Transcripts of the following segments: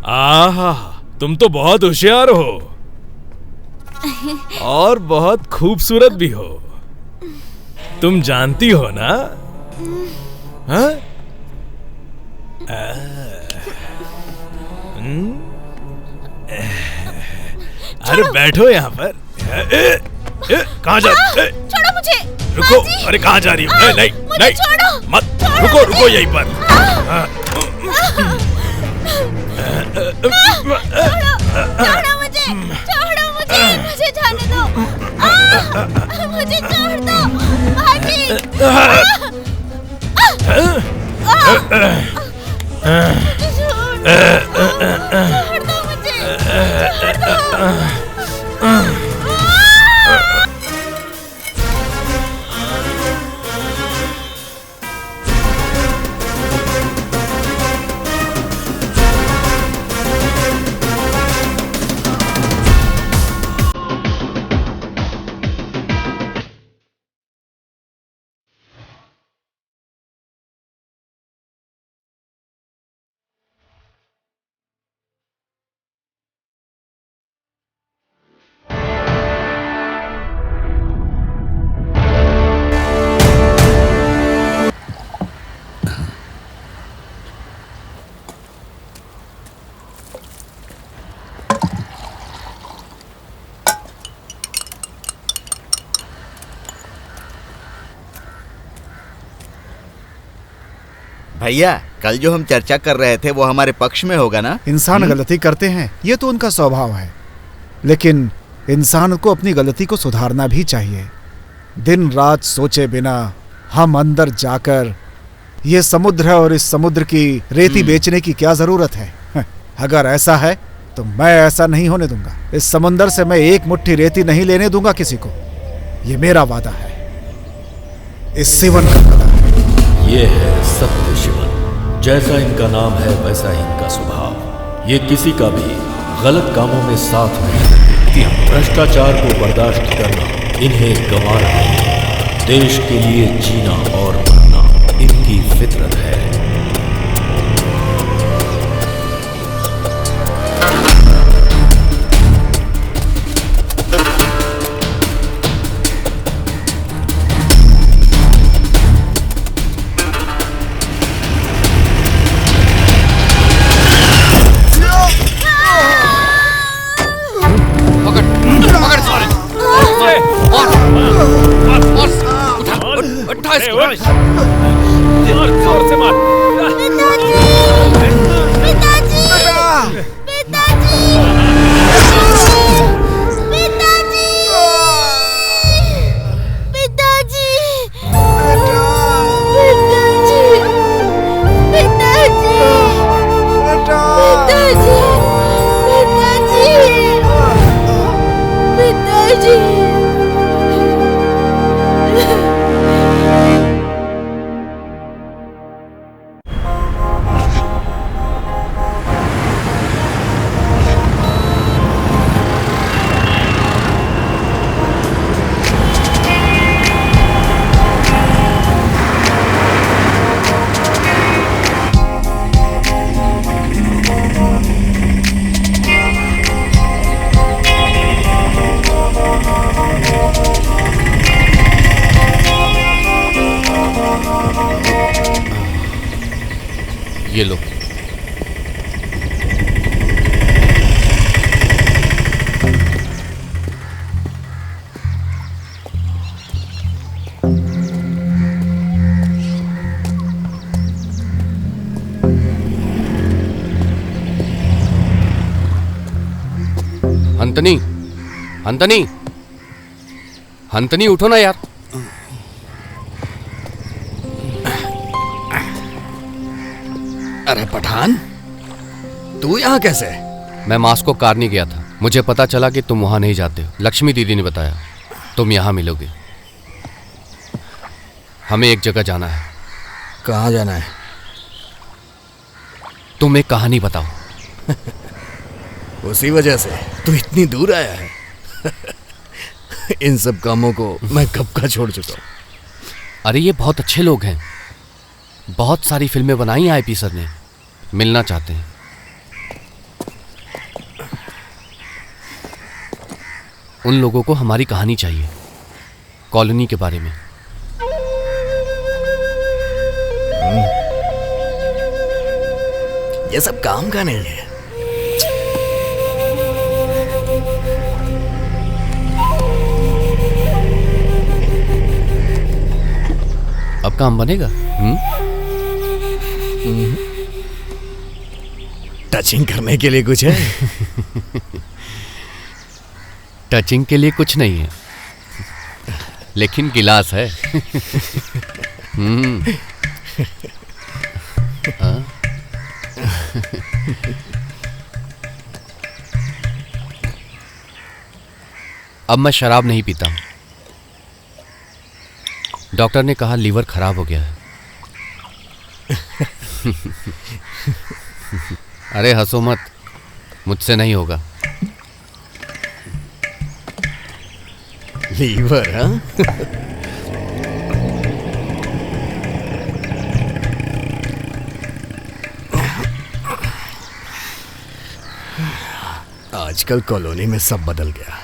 आहा, तुम तो बहुत होशियार हो और बहुत खूबसूरत भी हो। तुम जानती हो ना? हाँ? अरे बैठो यहाँ पर। कहाँ जा? छोड़ो मुझे। रुको। अरे कहाँ जा रही हो? नहीं नहीं छोड़ो। मत। रुको रुको यहीं पर। छोड़ो मुझे, मुझे जाने दो। मुझे छोड़ दो बाजी। छोड़ दो मुझे। भैया, कल जो हम चर्चा कर रहे थे वो हमारे पक्ष में होगा ना? इंसान गलती करते हैं, ये तो उनका स्वभाव है, लेकिन इंसान को अपनी गलती को सुधारना भी चाहिए। दिन रात सोचे बिना हम अंदर जाकर ये समुद्र है और इस समुद्र की रेती बेचने की क्या जरूरत है? अगर ऐसा है तो मैं ऐसा नहीं होने दूंगा। इस समुद्र से मैं एक मुट्ठी रेती नहीं लेने दूंगा किसी को। ये मेरा वादा है, इस शिवन का वादा है। ये है सत्य शिवन। जैसा इनका नाम है वैसा ही इनका स्वभाव। ये किसी का भी गलत कामों में साथ नहीं देते। भ्रष्टाचार को बर्दाश्त करना इन्हें गंवार है। देश के लिए जीना और मरना इनकी फितरत है। जोर से मार। ये लो। हंतनी, हंतनी, हंतनी उठो ना यार। अरे पठान, तू यहाँ कैसे? मैं मास्को कारनी गया था। मुझे पता चला कि तुम वहां नहीं जाते हो। लक्ष्मी दीदी ने बताया तुम यहाँ मिलोगे। हमें एक जगह जाना है। कहाँ जाना है? तुम एक कहानी बताओ। उसी वजह से तू इतनी दूर आया है। इन सब कामों को मैं कब का छोड़ चुका हूँ। अरे ये बहुत अच्छे लोग हैं। बहुत सारी फिल्में बनाई हैं आईपी सर ने। मिलना चाहते हैं। उन लोगों को हमारी कहानी चाहिए, कॉलोनी के बारे में। ये सब काम का नहीं है। अब काम बनेगा? टचिंग करने के लिए कुछ है? टचिंग के लिए कुछ नहीं है, लेकिन गिलास है। हाँ? अब मैं शराब नहीं पीता हूं। डॉक्टर ने कहा लीवर खराब हो गया है। अरे हंसो मत, मुझसे नहीं होगा। लीवर? हाँ? आजकल कॉलोनी में सब बदल गया।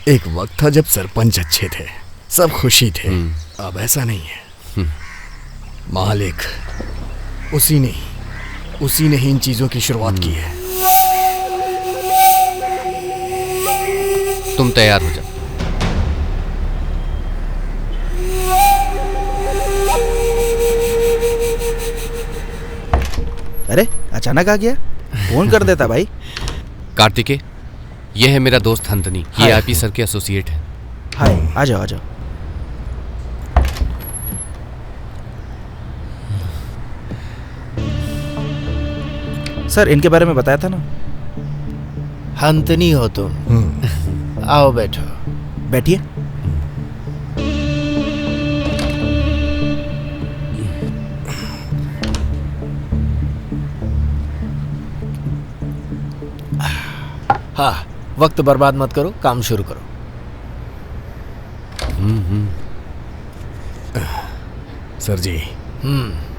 एक वक्त था जब सरपंच अच्छे थे, सब खुशी थे। अब ऐसा नहीं है। मालिक उसी ने ही इन चीजों की शुरुआत की है। तुम तैयार हो जाओ। अरे अचानक आ गया, फोन कर देता भाई। कार्तिकेय, यह है मेरा दोस्त हंतनी, ये आईपी सर के एसोसिएट है। हाय, आ जाओ आ जाओ। सर इनके बारे में बताया था ना। हंतनी हो तुम? आओ बैठो। बैठिए। हाँ, वक्त बर्बाद मत करो, काम शुरू करो। सर जी,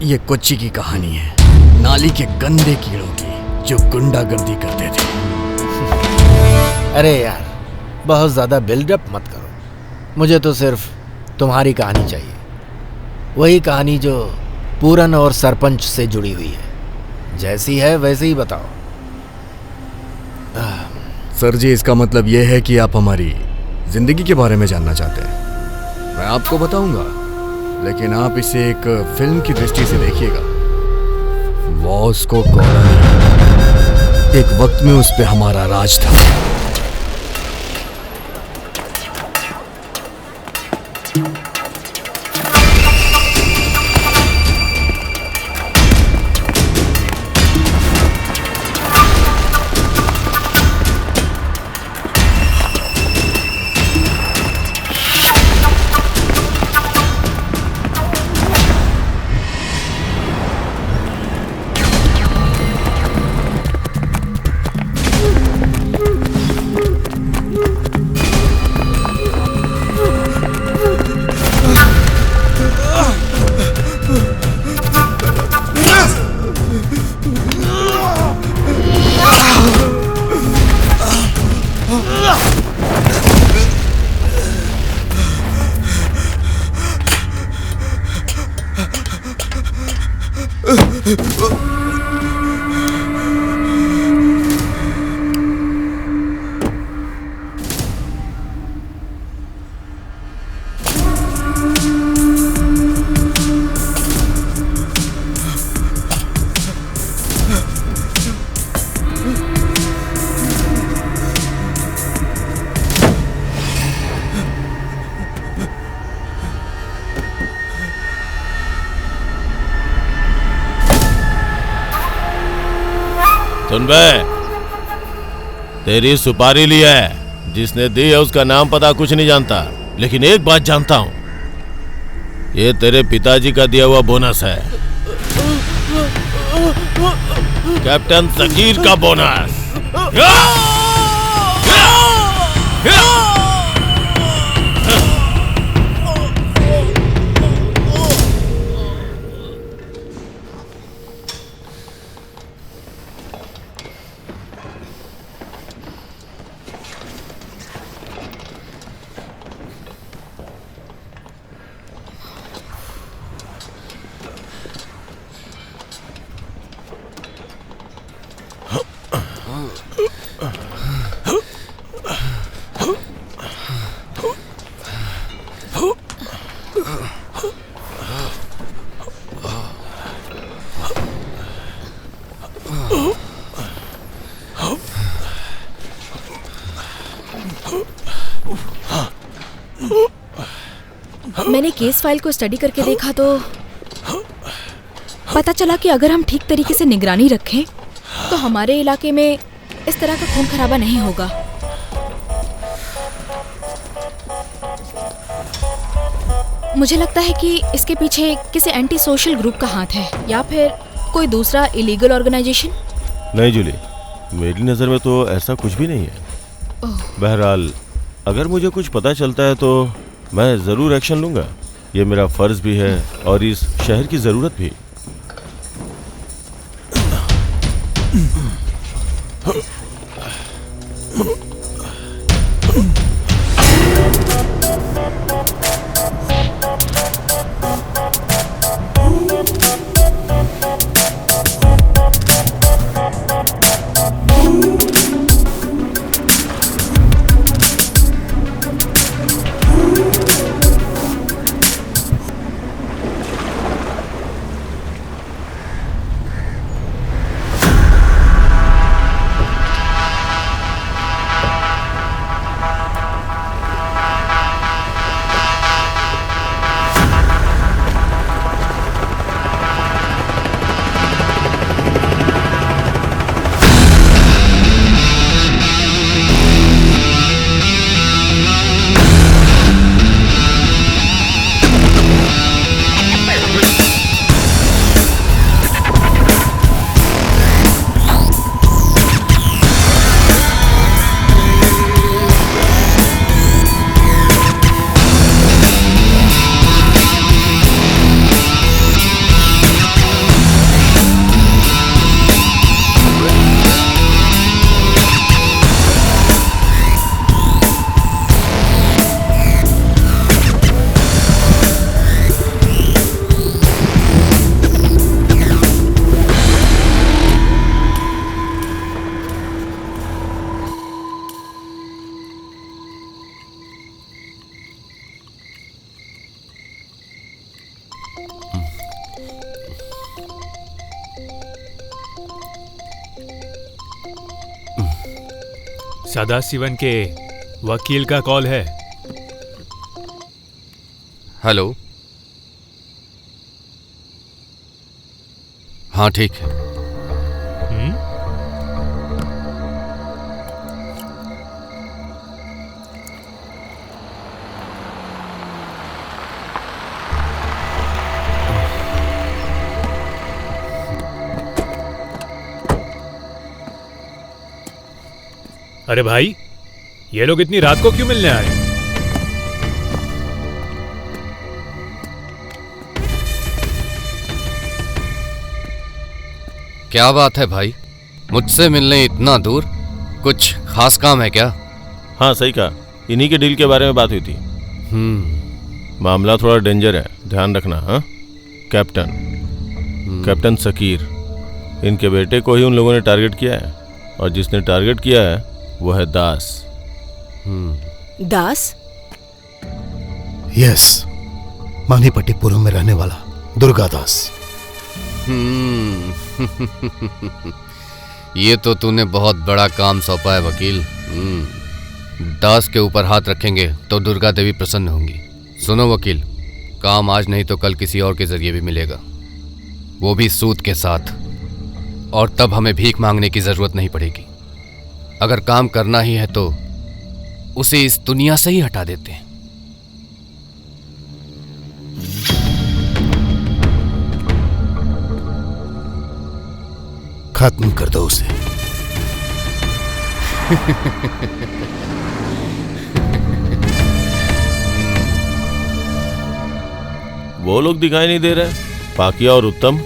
ये कोच्चि की कहानी है, नाली के गंदे कीड़ों की जो गुंडागर्दी करते थे। अरे यार, बहुत ज्यादा बिल्डअप मत करो। मुझे तो सिर्फ तुम्हारी कहानी चाहिए, वही कहानी जो पूरन और सरपंच से जुड़ी हुई है। जैसी है वैसे ही बताओ। सर जी, इसका मतलब यह है कि आप हमारी जिंदगी के बारे में जानना चाहते हैं। मैं आपको बताऊंगा, लेकिन आप इसे एक फिल्म की दृष्टि से देखिएगा। वॉस्को कॉलोनी, एक वक्त में उस पे हमारा राज था। सुन बे, तेरी सुपारी ली है, जिसने दी है उसका नाम पता कुछ नहीं जानता, लेकिन एक बात जानता हूं, ये तेरे पिताजी का दिया हुआ बोनस है, कैप्टन सकीर का बोनस। मैंने केस फाइल को स्टडी करके देखा तो पता चला कि अगर हम ठीक तरीके से निगरानी रखें तो हमारे इलाके में इस तरह का खून खराबा नहीं होगा। मुझे लगता है कि इसके पीछे किसी एंटी सोशल ग्रुप का हाथ है या फिर कोई दूसरा इलीगल ऑर्गेनाइजेशन। नहीं जूली, मेरी नज़र में तो ऐसा कुछ भी नहीं है। बहरहाल अगर मुझे कुछ पता चलता है तो मैं ज़रूर एक्शन लूँगा। ये मेरा फ़र्ज़ भी है और इस शहर की ज़रूरत भी। सदाशिवन के वकील का कॉल है। हेलो। हाँ ठीक है। अरे भाई, ये लोग इतनी रात को क्यों मिलने आए? क्या बात है भाई, मुझसे मिलने इतना दूर? कुछ खास काम है क्या? हाँ सही कहा, इन्हीं के डील के बारे में बात हुई थी। मामला थोड़ा डेंजर है, ध्यान रखना। हाँ कैप्टन सकीर, इनके बेटे को ही उन लोगों ने टारगेट किया है और जिसने टारगेट किया है वो है दास। दास? यस, मानीपट्टीपुरम में रहने वाला दुर्गा दास। ये तो तूने बहुत बड़ा काम सौंपा है वकील। दास के ऊपर हाथ रखेंगे तो दुर्गा देवी प्रसन्न होंगी। सुनो वकील, काम आज नहीं तो कल किसी और के जरिए भी मिलेगा, वो भी सूद के साथ, और तब हमें भीख मांगने की जरूरत नहीं पड़ेगी। अगर काम करना ही है तो उसे इस दुनिया से ही हटा देते हैं। खत्म कर दो उसे। वो लोग दिखाई नहीं दे रहे, पाकिया और उत्तम।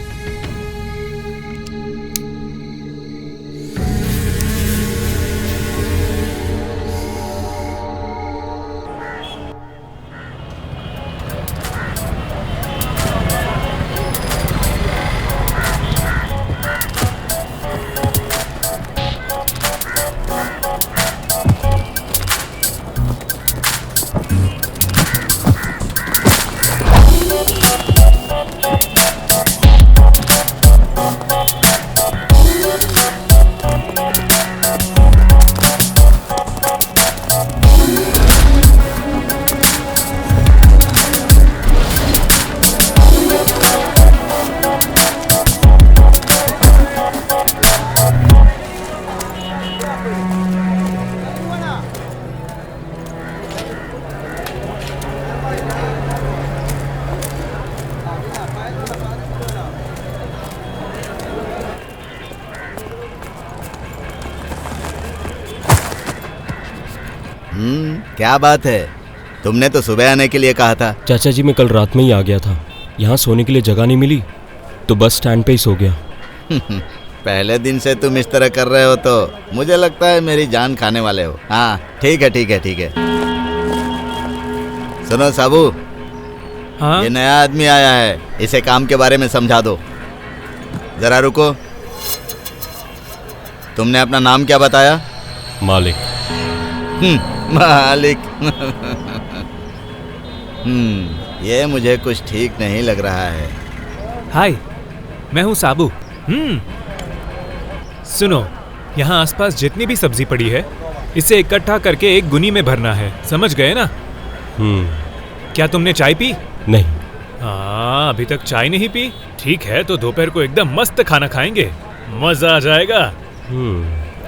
क्या बात है? तुमने तो सुबह आने के लिए कहा था। चाचा जी मैं कल रात में ही आ गया था, यहाँ सोने के लिए जगह नहीं मिली तो बस स्टैंड पे ही सो गया। पहले दिन से तुम इस तरह कर रहे हो तो मुझे लगता है मेरी जान खाने वाले हो। हाँ ठीक है ठीक है ठीक है। सुनो साबू, हाँ? ये नया आदमी आया है, इसे काम के बारे में समझा दो। जरा रुको, तुमने अपना नाम क्या बताया? मालिक। मालिक। ये मुझे कुछ ठीक नहीं लग रहा है। हाय, मैं हूँ साबू। सुनो, यहाँ आसपास जितनी भी सब्जी पड़ी है इसे इकट्ठा करके एक गुनी में भरना है, समझ गए ना? क्या तुमने चाय पी? नहीं। हाँ, अभी तक चाय नहीं पी? ठीक है, तो दोपहर को एकदम मस्त खाना खाएंगे, मजा आ जाएगा।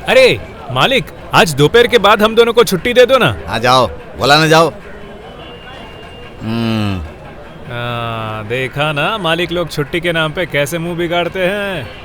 अरे मालिक, आज दोपहर के बाद हम दोनों को छुट्टी दे दो ना। आ जाओ, बोला ना जाओ। देखा ना मालिक लोग छुट्टी के नाम पे कैसे मुंह बिगाड़ते हैं।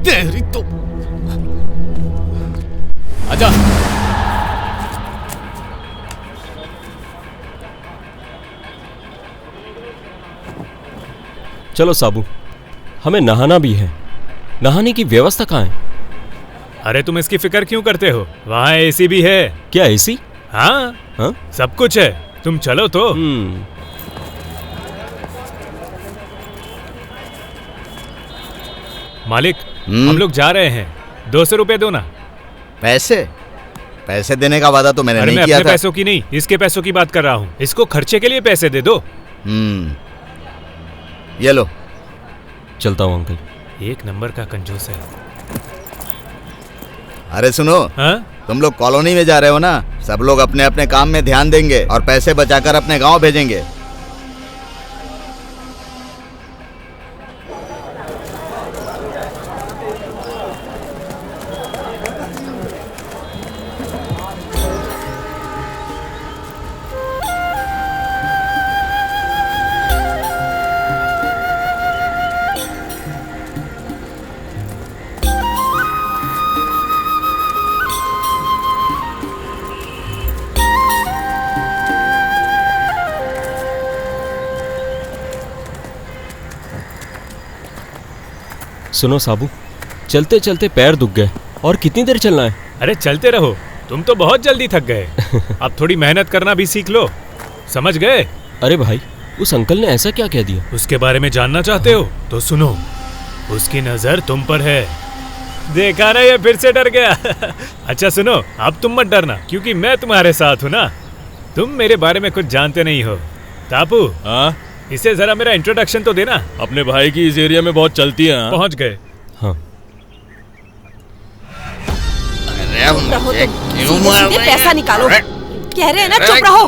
तेरी तो आजा। चलो साबू, हमें नहाना भी है। नहाने की व्यवस्था कहाँ है? अरे तुम इसकी फिक्र क्यों करते हो, वहाँ एसी भी है। क्या एसी? हाँ हाँ, सब कुछ है, तुम चलो तो। मालिक, हम लोग जा रहे हैं, 200 रुपए दो ना। पैसे? पैसे देने का वादा तो मैंने नहीं मैं किया अपने था। पैसों की नहीं, इसके पैसों की बात कर रहा हूँ। इसको खर्चे के लिए पैसे दे दो। ये लो। चलता हूँ अंकल। एक नंबर का कंजूस है। अरे सुनो, तुम लोग कॉलोनी में जा रहे हो ना, सब लोग अपने अपने काम में ध्यान देंगे और पैसे बचाकर अपने गांव भेजेंगे। सुनो साबू, चलते चलते पैर दुख गए। और कितनी देर चलना है? अरे चलते रहो, तुम तो बहुत जल्दी थक गए। अब थोड़ी मेहनत करना भी सीख लो, समझ गए? अरे भाई, उस अंकल ने ऐसा क्या कह दिया? उसके बारे में जानना चाहते हो तो सुनो, उसकी नजर तुम पर है। देखा ना, ये फिर से डर गया। अच्छा सुनो, अब तुम मत डरना क्योंकि मैं तुम्हारे साथ हूँ ना। तुम मेरे बारे में कुछ जानते नहीं हो। टापू, हाँ, इसे जरा मेरा इंट्रोडक्शन तो देना। अपने भाई की इस एरिया में बहुत चलती है। हाँ? पहुंच गए। हाँ। रहो तुम, सीधे पैसा निकालो। कह रहे हैं ना चुप रहो।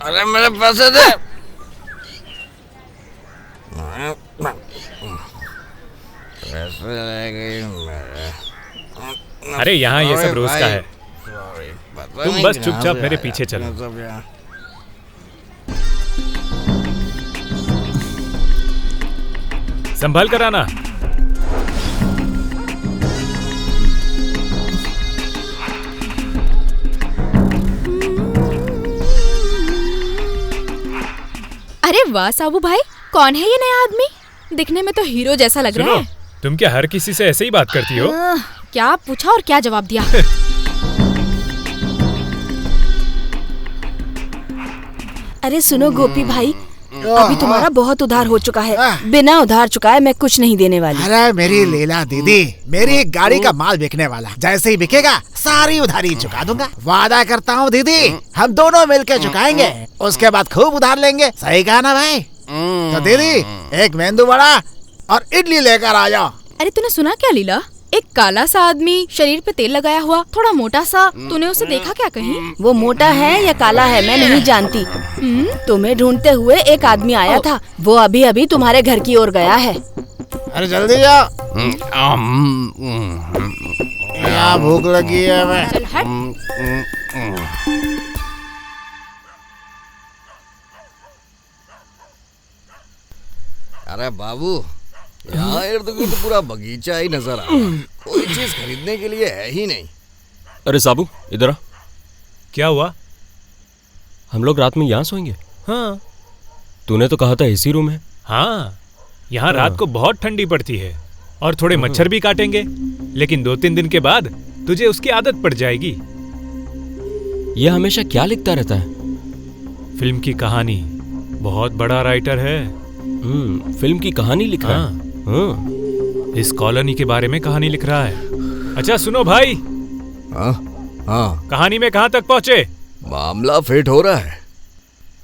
अरे मेरे पैसे दे। अरे यहाँ ये सब रोज का है, तुम बस चुपचाप मेरे पीछे चलो। संभाल कर आना। अरे वाह साबू भाई, कौन है ये नया आदमी? दिखने में तो हीरो जैसा लग रहा है। तुम क्या हर किसी से ऐसे ही बात करती हो? क्या पूछा और क्या जवाब दिया? अरे सुनो गोपी भाई, अभी तुम्हारा बहुत उधार हो चुका है। बिना उधार चुकाए मैं कुछ नहीं देने वाली। अरे मेरी लीला दीदी, मेरी गाड़ी का माल बिकने वाला, जैसे ही बिकेगा सारी उधारी चुका दूंगा। वादा करता हूँ दीदी, हम दोनों मिलके चुकाएंगे, उसके बाद खूब उधार लेंगे। सही कहा ना भाई? तो दीदी एक मेंदू वड़ा और इडली लेकर आ जाओ। अरे तूने सुना क्या लीला? एक काला सा आदमी, शरीर पे तेल लगाया हुआ, थोड़ा मोटा सा, तूने उसे देखा क्या कहीं? वो मोटा है या काला है मैं नहीं जानती। तुम्हें ढूंढते हुए एक आदमी आया था, वो अभी अभी तुम्हारे घर की ओर गया है। अरे जल्दी जाओ, यहाँ भूख लगी है। मैं चल हट। अरे बाबू, यहाँ इर्द गिर्द पूरा बगीचा ही नजर आ रहा है, कोई चीज खरीदने के लिए है ही नहीं। अरे साबू, इधर आ। क्या हुआ? हम लोग रात में यहाँ सोएंगे। हाँ। तूने तो कहा था एसी रूम है। हाँ, यहाँ रात को बहुत ठंडी पड़ती है और थोड़े मच्छर भी काटेंगे, लेकिन 2-3 दिन के बाद तुझे उसकी आदत पड़ जाएगी। ये हमेशा क्या लिखता रहता है? फिल्म की कहानी, बहुत बड़ा राइटर है। फिल्म की कहानी लिख रहा है। इस कॉलोनी के बारे में कहानी लिख रहा है। अच्छा सुनो भाई। हाँ। कहानी में कहाँ तक पहुँचे? मामला फिट हो रहा है,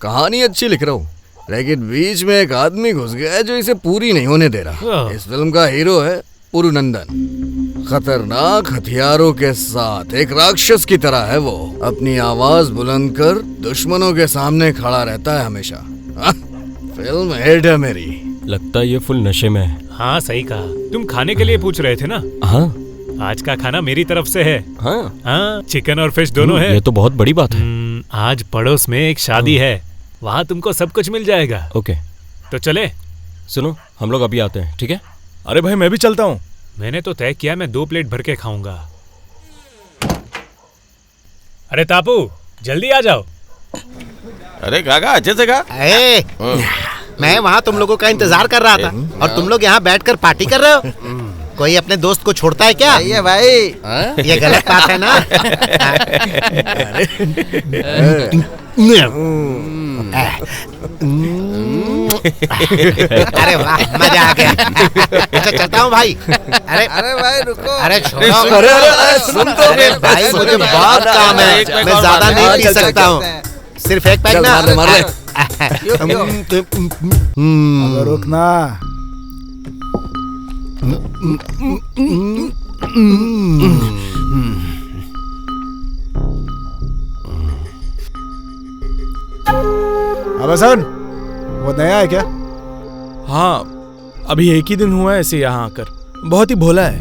कहानी अच्छी लिख रहा हूँ, लेकिन बीच में एक आदमी घुस गया है जो इसे पूरी नहीं होने दे रहा। इस फिल्म का हीरो है पुरुनंदन, खतरनाक हथियारों के साथ एक राक्षस की तरह है वो। अपनी आवाज बुलंद कर दुश्मनों के सामने खड़ा रहता है हमेशा। फिल्म हिट है मेरी। लगता है ये फुल नशे में है। हाँ सही कहा। तुम खाने के लिए पूछ रहे थे ना? हाँ। आज का खाना मेरी तरफ से है। हाँ, चिकन और फिश दोनों है। ये तो बहुत बड़ी बात है। आज पड़ोस में एक शादी है, वहाँ तुमको सब कुछ मिल जाएगा। ओके, तो चले। सुनो, हम लोग अभी आते हैं, ठीक है? अरे भाई मैं भी चलता हूँ। मैंने तो तय किया मैं 2 प्लेट भर के खाऊंगा। अरे तापू, जल्दी आ जाओ। अरे गागा, अच्छे से गा। मैं वहाँ तुम लोगों का इंतजार कर रहा था और तुम लोग यहाँ बैठकर पार्टी कर रहे हो। कोई अपने दोस्त को छोड़ता है क्या? ये भाई, ये गलत बात है ना। अरे वाह, मजा आ गया। अच्छा चलता हूँ भाई। अरे भाई रुको। अरे छोड़ो। अरे सुन तो भाई, मुझे बहुत काम है, मैं ज्यादा नहीं पी सकता हूँ। सिर्फ एक पैक ना। अगर रुकना। अबे सुन, वो नया है क्या? हाँ, अभी एक ही दिन हुआ है इसे यहाँ आकर। बहुत ही भोला है।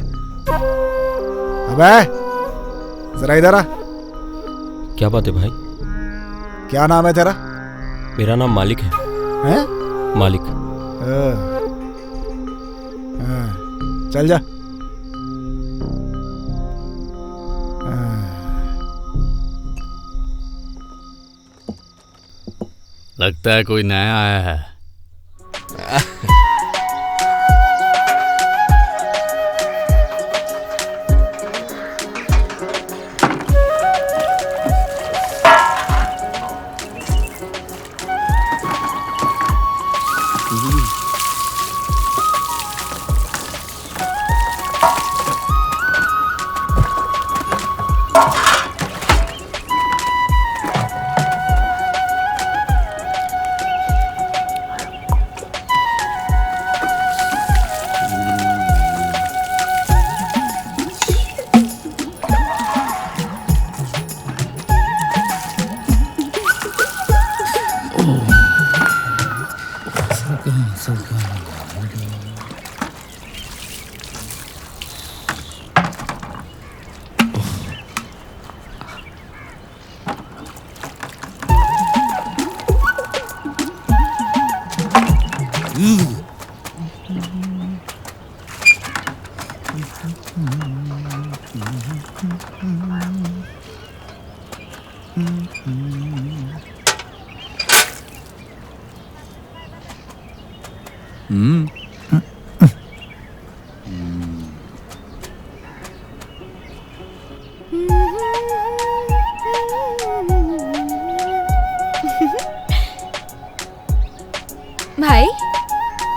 अबे जरा इधर आ। क्या बात है भाई? क्या नाम है तेरा? मेरा नाम मालिक है। हैं? मालिक। चल जा। लगता है कोई नया आया है। भाई,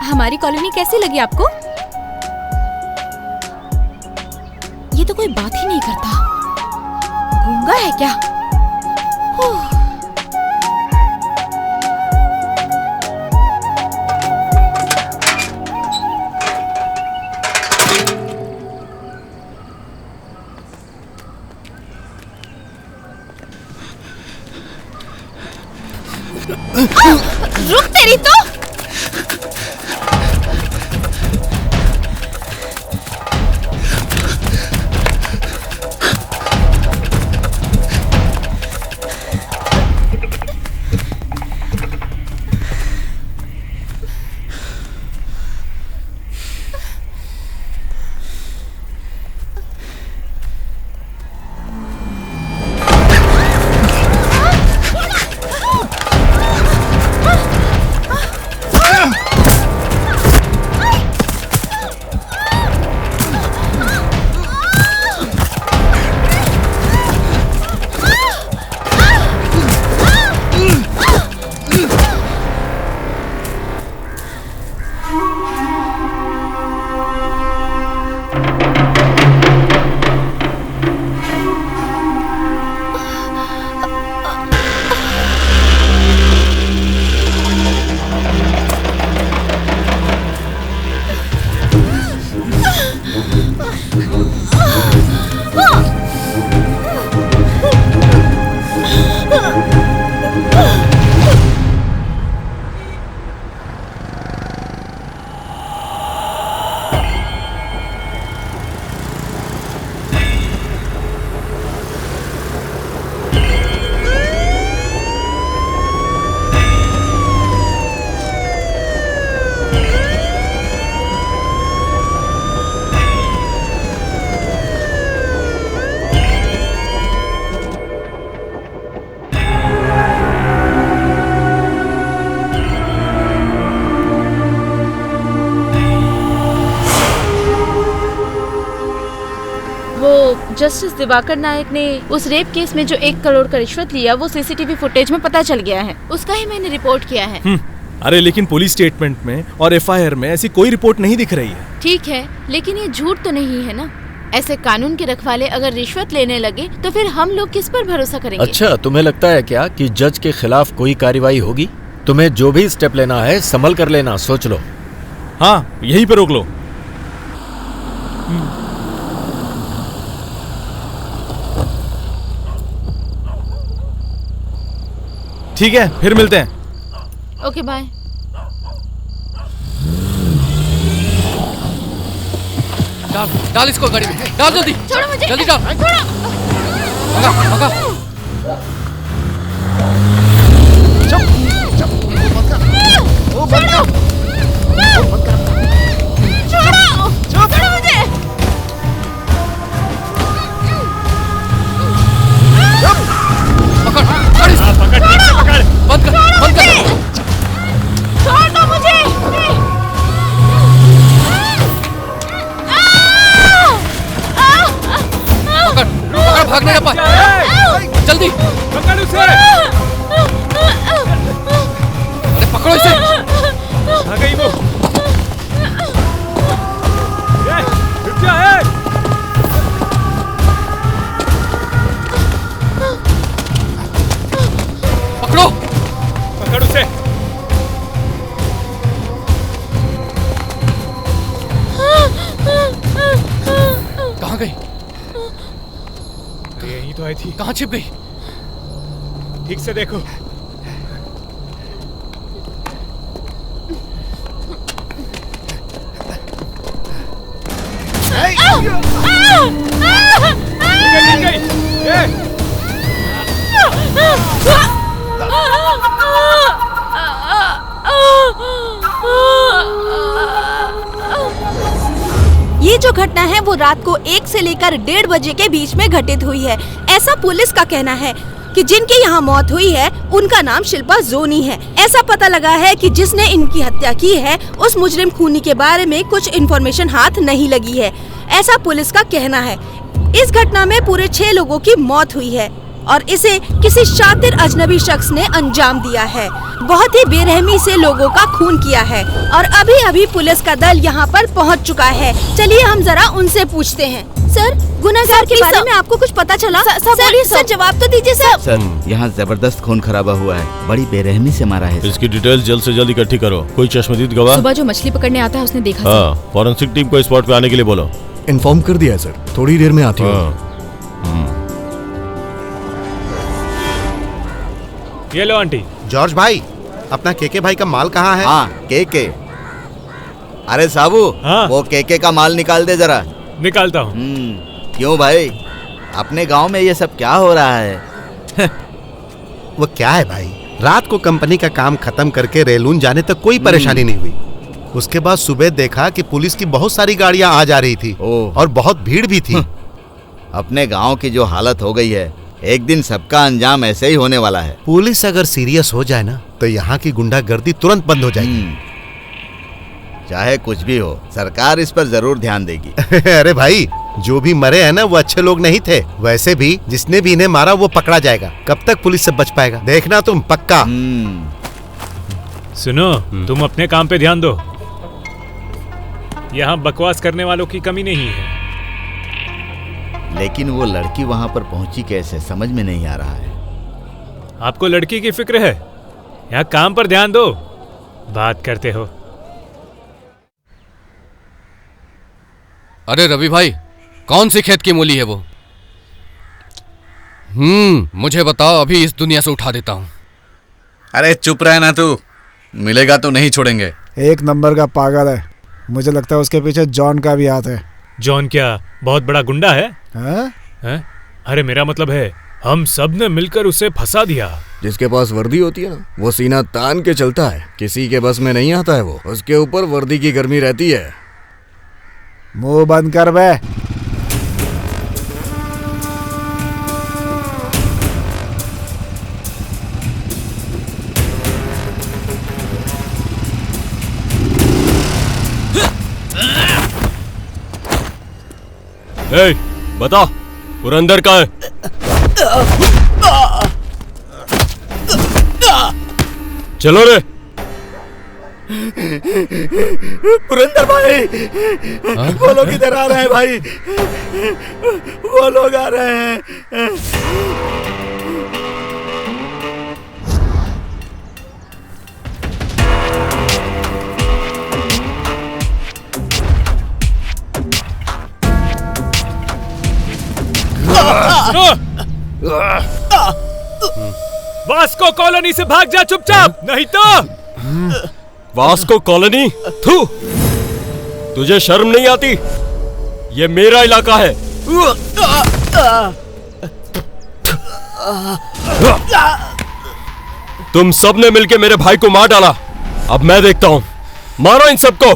हमारी कॉलोनी कैसी लगी आपको? ये तो कोई बात ही नहीं करता। गूंगा है क्या? रुक तेरी तो। जस्टिस दिवाकर नायक ने उस रेप केस में जो 1 करोड़ का रिश्वत लिया वो सीसीटीवी फुटेज में पता चल गया है। उसका ही मैंने रिपोर्ट किया है। अरे लेकिन पुलिस स्टेटमेंट में और एफआईआर में ऐसी कोई रिपोर्ट नहीं दिख रही है। ठीक है, लेकिन ये झूठ तो नहीं है ना। ऐसे कानून के रखवाले अगर रिश्वत लेने लगे तो फिर हम लोग किस पर भरोसा करेंगे? अच्छा, तुम्हें लगता है क्या कि जज के खिलाफ कोई कार्रवाई होगी? तुम्हें जो भी स्टेप लेना है संभल कर लेना, सोच लो। हाँ, यहीं पे रोक लो। ठीक है, फिर मिलते हैं। Okay, bye. डाल इसको गाड़ी में, डाल जल्दी। छोड़ो मुझे, जल्दी डाल। छोड़ो। भगा, भगा। छोड़ो मुझे। पकड़, पकड़, बंद कर, बंद कर। छोड़ दो मुझे। पकड़, पकड़, भागने का पाए। जल्दी पकड़ उसे। अरे पकड़ो इसे। आ गई वो। रुक जा। पकड़ो, पकड़ उसे। कहाँ गई? यहीं तो आई थी। कहाँ छिप गई? ठीक से देखो। ये ये जो घटना है वो रात को 1 से लेकर 1:30 बजे के बीच में घटित हुई है। ऐसा पुलिस का कहना है कि जिनके यहाँ मौत हुई है उनका नाम शिल्पा जोनी है। ऐसा पता लगा है कि जिसने इनकी हत्या की है उस मुजरिम खूनी के बारे में कुछ इन्फॉर्मेशन हाथ नहीं लगी है, ऐसा पुलिस का कहना है। इस घटना में पूरे 6 लोगों की मौत हुई है और इसे किसी शातिर अजनबी शख्स ने अंजाम दिया है। बहुत ही बेरहमी से लोगों का खून किया है और अभी अभी पुलिस का दल यहाँ पर पहुँच चुका है। चलिए हम जरा उनसे पूछते हैं। सर, गुनहगार के बारे में आपको कुछ पता चला? सर, जवाब तो दीजिए सर। सर, यहाँ जबरदस्त खून खराबा हुआ है, बड़ी बेरहमी से मारा है। इसकी डिटेल्स जल्द से जल्द इकट्ठी करो। कोई चश्मदीद गवाह? सुबह जो मछली पकड़ने आता है उसने देखा। हाँ, फॉरेंसिक टीम को स्पॉट पे आने के लिए बोलो। इन्फॉर्म कर दिया है सर, थोड़ी देर में आती हूँ। ये लो आंटी। जॉर्ज भाई, अपना केके भाई का माल कहाँ है? हाँ, केके। अरे साबू, वो केके का माल निकाल दे जरा। निकालता हूँ। क्यों भाई, अपने गांव में ये सब क्या हो रहा है? वो क्या है भाई, रात को कंपनी का काम खत्म करके रेलून जाने तक कोई परेशानी नहीं हुई। उसके बाद सुबह देखा कि पुलिस की बहुत सारी गाड़ियां आ जा रही थी और बहुत भीड़ भी थी। अपने गांव की जो हालत हो गई है, एक दिन सबका अंजाम ऐसे ही होने वाला है। पुलिस अगर सीरियस हो जाए ना तो यहाँ की गुंडागर्दी तुरंत बंद हो जाएगी। चाहे कुछ भी हो, सरकार इस पर जरूर ध्यान देगी। अरे भाई, जो भी मरे हैं ना वो अच्छे लोग नहीं थे। वैसे भी जिसने भी इन्हें मारा वो पकड़ा जाएगा। कब तक पुलिस से बच पाएगा, देखना तुम पक्का। सुनो, तुम अपने काम पे ध्यान दो। यहाँ बकवास करने वालों की कमी नहीं है। लेकिन वो लड़की वहाँ पर पहुंची कैसे, समझ में नहीं आ रहा है। आपको लड़की की फिक्र है? यहाँ काम पर ध्यान दो, बात करते हो। अरे रवि भाई, कौन सी खेत की मूली है वो? मुझे बताओ, अभी इस दुनिया से उठा देता हूँ। अरे चुप रहे ना तू, मिलेगा तो नहीं छोड़ेंगे। एक नंबर का पागल है, मुझे लगता है उसके पीछे जॉन का भी हाथ है। जॉन क्या बहुत बड़ा गुंडा है? है? अरे मेरा मतलब है, हम सब ने मिलकर उसे फंसा दिया। जिसके पास वर्दी होती है ना, वो सीना तान के चलता है। किसी के बस में नहीं आता है वो, उसके ऊपर वर्दी की गर्मी रहती है। मुंह बंद कर बे। ए, बता, पुरंदर कहाँ है? चलो रे। पुरंदर भाई, वो लोग इधर आ रहे हैं भाई, वो लोग आ रहे हैं। वास्को कॉलोनी से भाग जा चुपचाप, नहीं तो। Vasco colony? थू, तुझे शर्म नहीं आती? ये मेरा इलाका है। तुम सबने मिलके मेरे भाई को मार डाला, अब मैं देखता हूं। मारो इन सबको।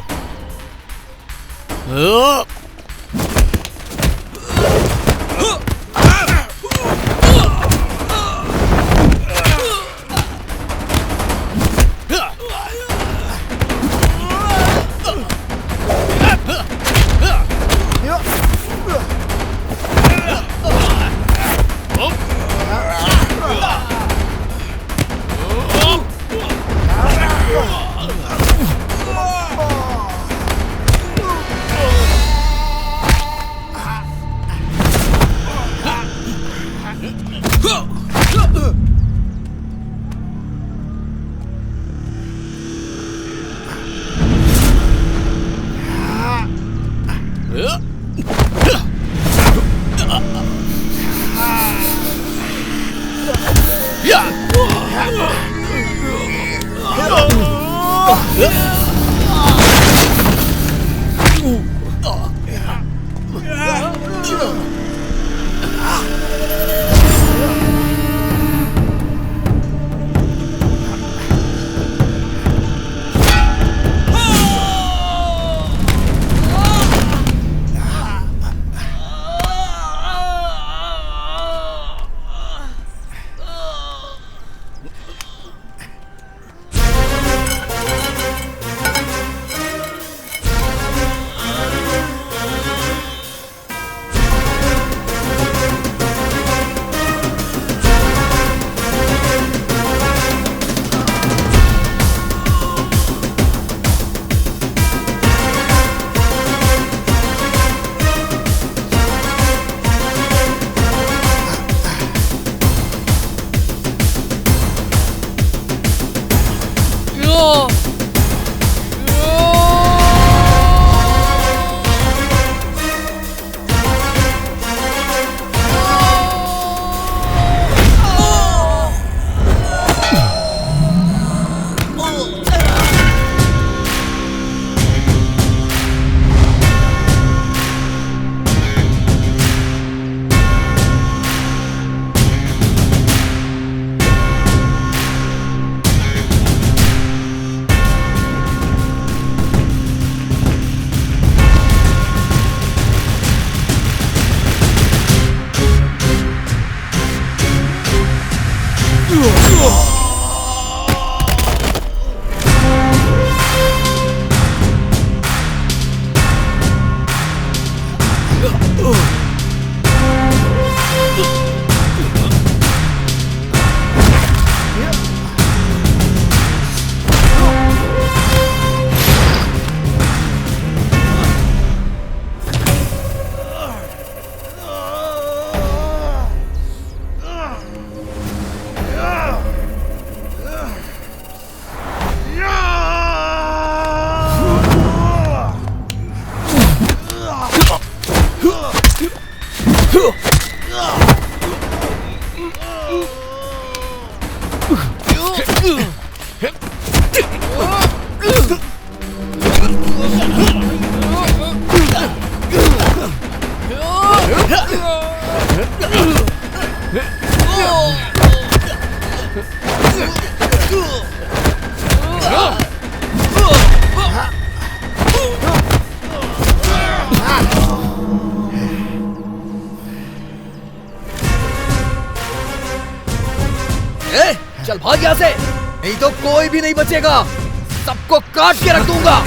चल भाग यहाँ से, नहीं तो कोई भी नहीं बचेगा, सबको काट के रख दूंगा।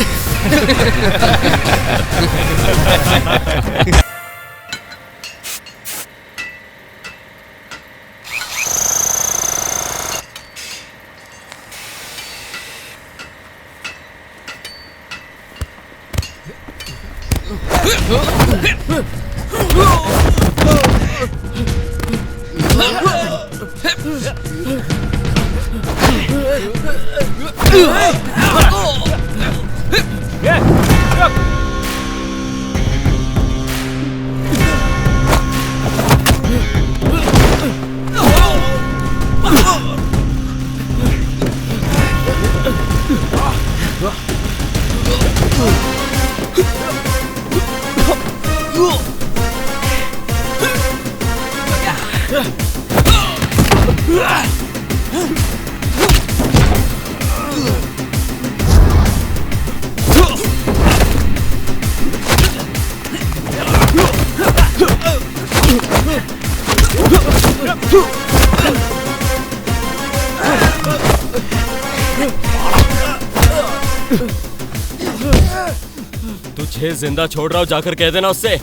तुझे जिंदा छोड़ रहा हूं, जाकर कह देना उससे।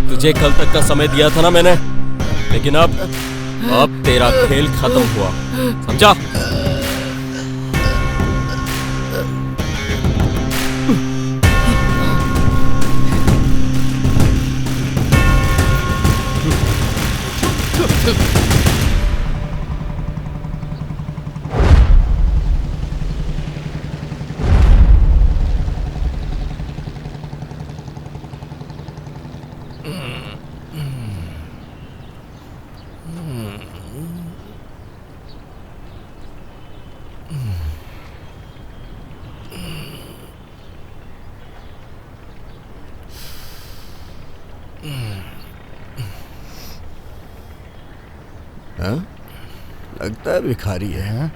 तुझे कल तक का समय दिया था ना मैंने, लेकिन अब तेरा खेल खत्म हुआ, समझा? हाँ? लगता है भिखारी है।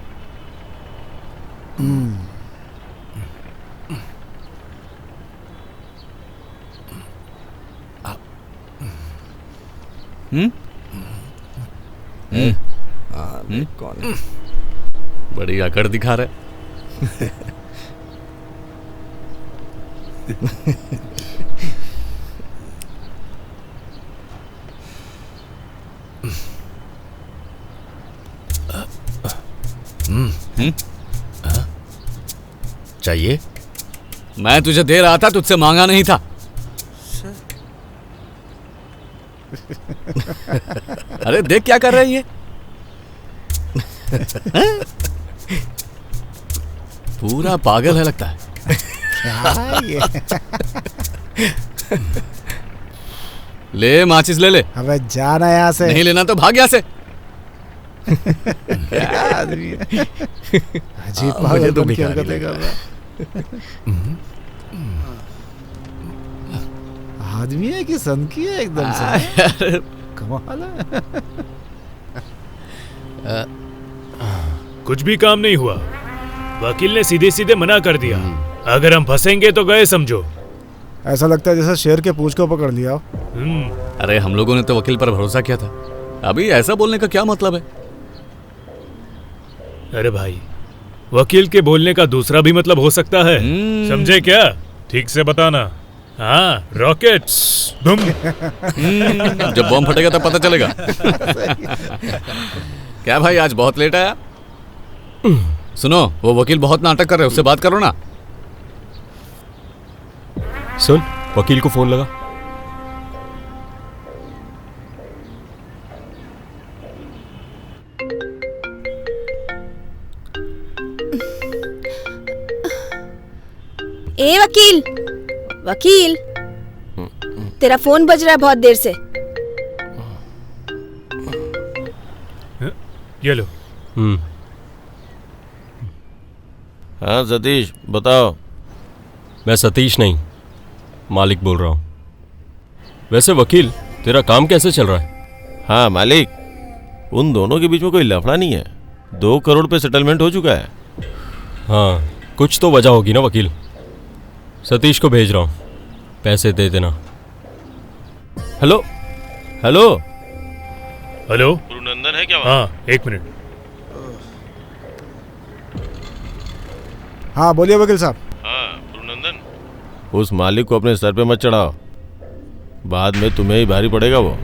कौन है? बड़ी अकड़ दिखा रहे। चाहिए? मैं तुझे दे रहा था, तुझसे मांगा नहीं था। अरे देख क्या कर रही है। पूरा पागल है लगता है। क्या ये? ले माचिस ले ले। अबे जाना यहाँ से। नहीं लेना तो भाग यहाँ से। क्या आदमी है? अजीब मुझे तो पागलपन की भिखारी हरकतें लग कर रहा है। आदमी है कि सनकी है एकदम से? कमाल है। कुछ भी काम नहीं हुआ। वकील ने सीधे सीधे मना कर दिया। अगर हम फंसेंगे तो गए समझो। ऐसा लगता है जैसे शेर के पूंछ को पकड़ लिया हो। अरे हम लोगों ने तो वकील पर भरोसा किया था, अभी ऐसा बोलने का क्या मतलब है? अरे भाई, वकील के बोलने का दूसरा भी मतलब हो सकता है, समझे क्या? ठीक से बताना। हाँ, रॉकेट्स बम। जब बम फटेगा तब पता चलेगा। क्या भाई, आज बहुत लेट आया? सुनो, वो वकील बहुत नाटक कर रहे हैं, उससे बात करो ना। सुन, वकील को फोन लगा। ए वकील, वकील, तेरा फोन बज रहा है बहुत देर से। ये लो। हाँ सतीश, बताओ। मैं सतीश नहीं, मालिक बोल रहा हूँ। वैसे वकील, तेरा काम कैसे चल रहा है? हाँ मालिक, उन दोनों के बीच में कोई लफड़ा नहीं है। 2 करोड़ पे सेटलमेंट हो चुका है। हाँ, कुछ तो वजह होगी ना वकील। सतीश को भेज रहा हूँ, पैसे दे देना। हेलो हेलो हेलो, गुरुनंदन है क्या? हाँ, 1 मिनट। हाँ बोलिए वकील साहब। हाँ गुरुनंदन, उस मालिक को अपने सर पे मत चढ़ाओ, बाद में तुम्हें ही भारी पड़ेगा वो।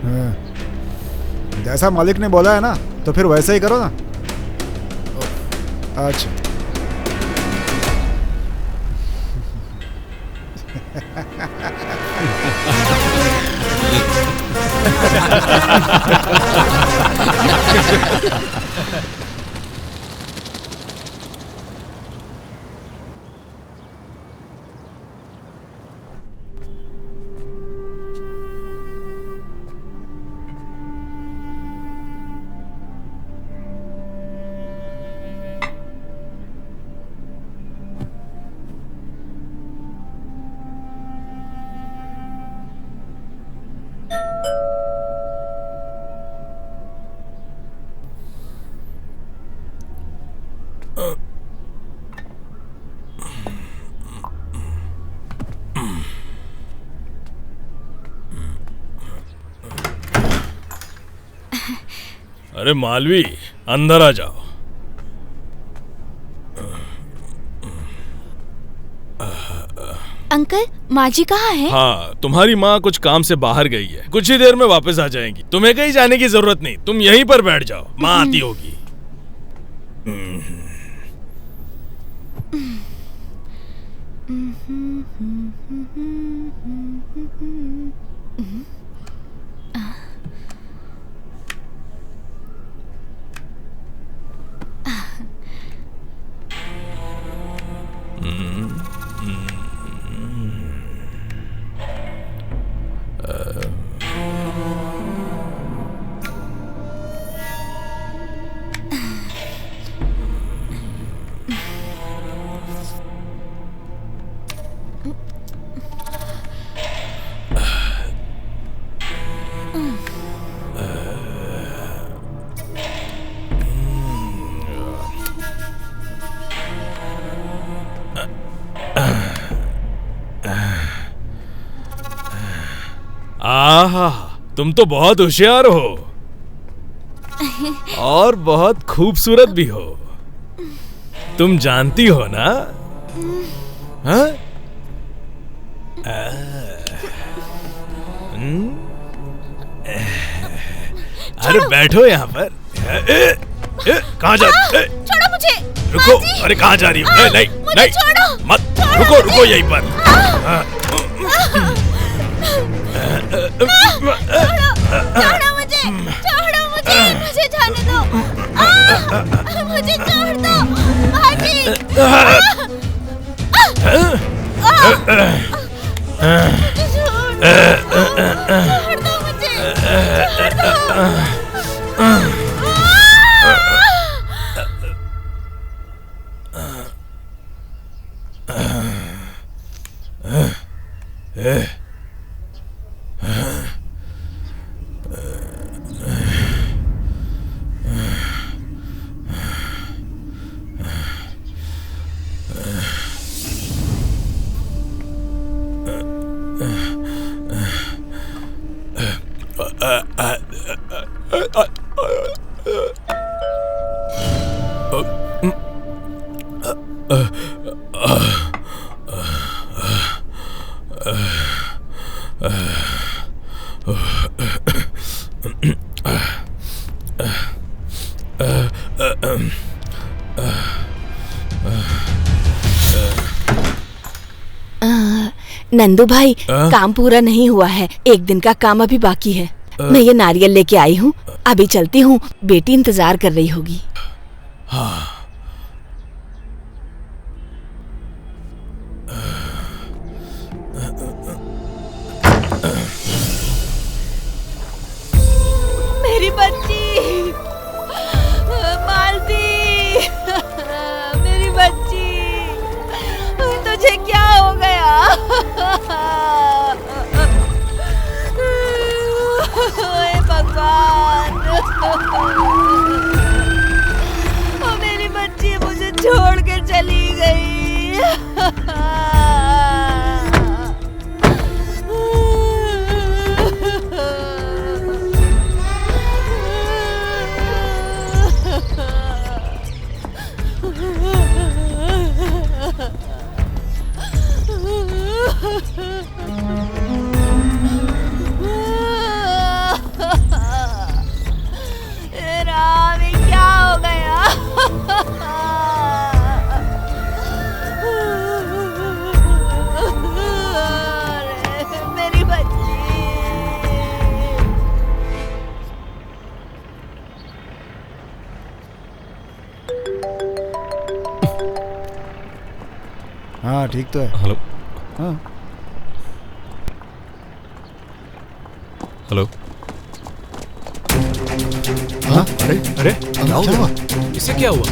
जैसा मालिक ने बोला है ना, तो फिर वैसे ही करो ना। अच्छा। अरे मालवी, अंदर आ जाओ। अंकल, माँ जी कहाँ है? हाँ, तुम्हारी माँ कुछ काम से बाहर गई है, कुछ ही देर में वापस आ जाएंगी। तुम्हें कहीं जाने की जरूरत नहीं, तुम यहीं पर बैठ जाओ, माँ आती होगी। आहा, तुम तो बहुत होशियार हो और बहुत खूबसूरत भी हो। तुम जानती हो ना? हाँ? अरे बैठो यहाँ पर। कहाँ जा? छोड़ो मुझे। रुको, अरे कहाँ जा रही हो? नहीं नहीं, छोड़ो मत, रुको रुको यहीं पर। छोड़ो मुझे, मुझे जाने दो। मुझे छोड़ दो, भाजी। छोड़ दो मुझे, नंदू भाई, काम पूरा नहीं हुआ है, एक दिन का काम अभी बाकी है। मैं ये नारियल लेके आई हूँ, अभी चलती हूँ, बेटी इंतजार कर रही होगी। मेरी बच्ची मालती, मेरी बच्ची, तुझे क्या हो गया? ओए भगवान, मेरी बच्ची मुझे छोड़ के चली गई। राम, ये क्या हो गया? मेरी बच्ची। हाँ ठीक तो है। हेलो। हाँ हेलो। हाँ? अरे क्या हुआ? इसे क्या हुआ?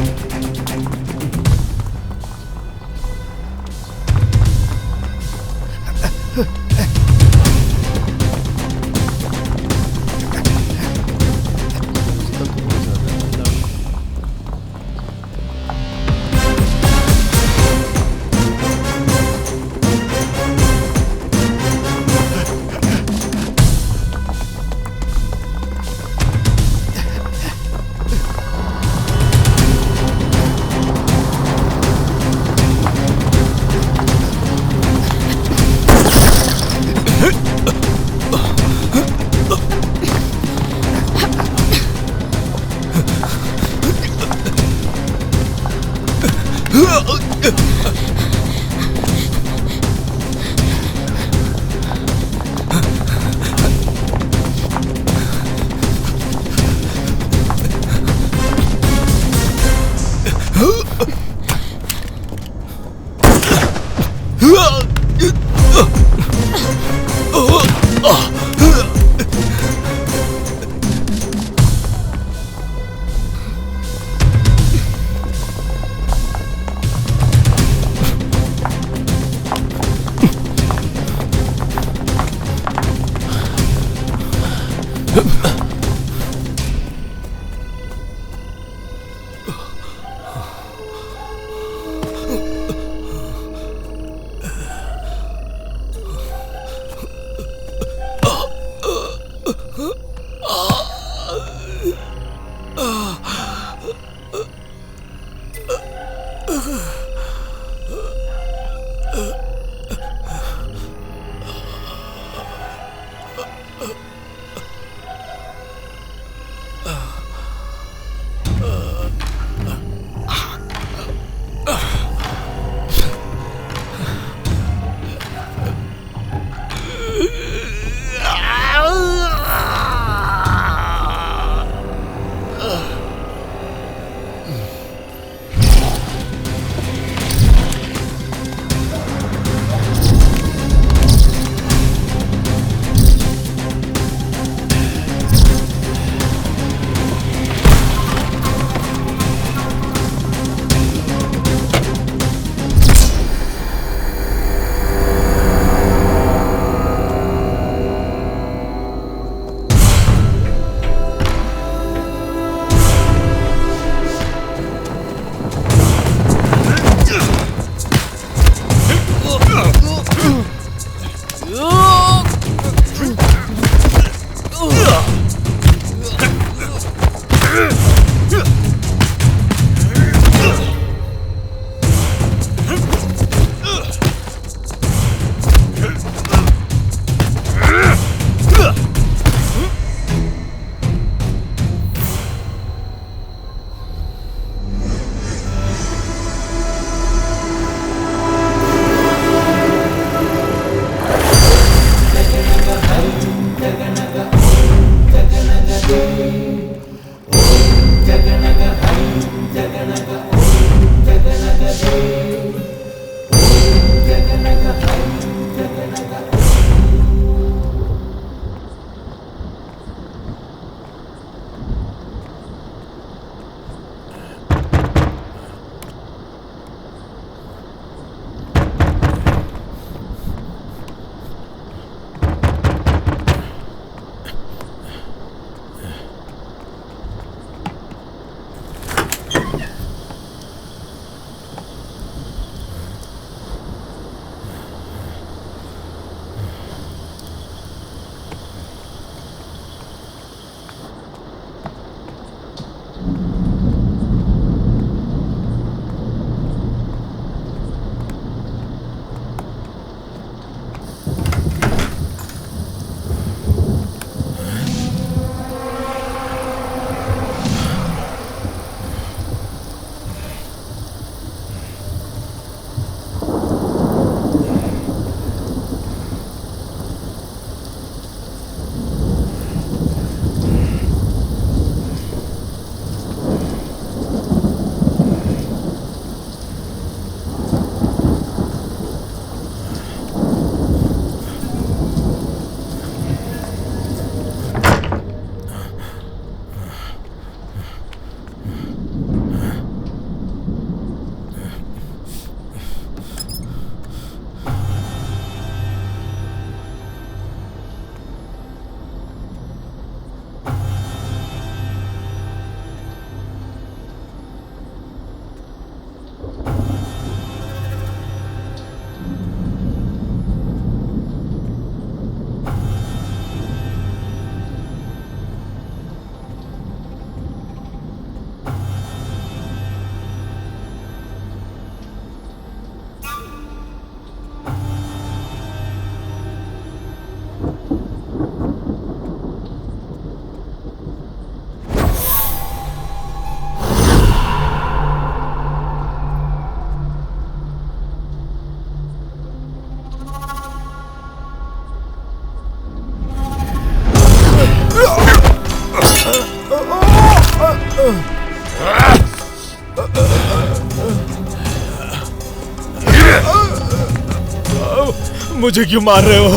मुझे क्यों मार रहे हो?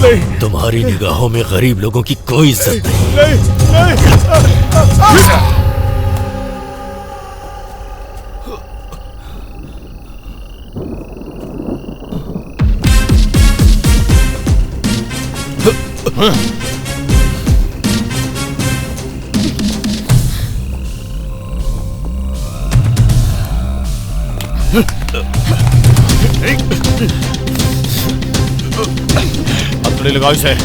नहीं। तुम्हारी निगाहों में गरीब लोगों की कोई इज्जत नहीं। नहीं। अपने लगाओ इसे।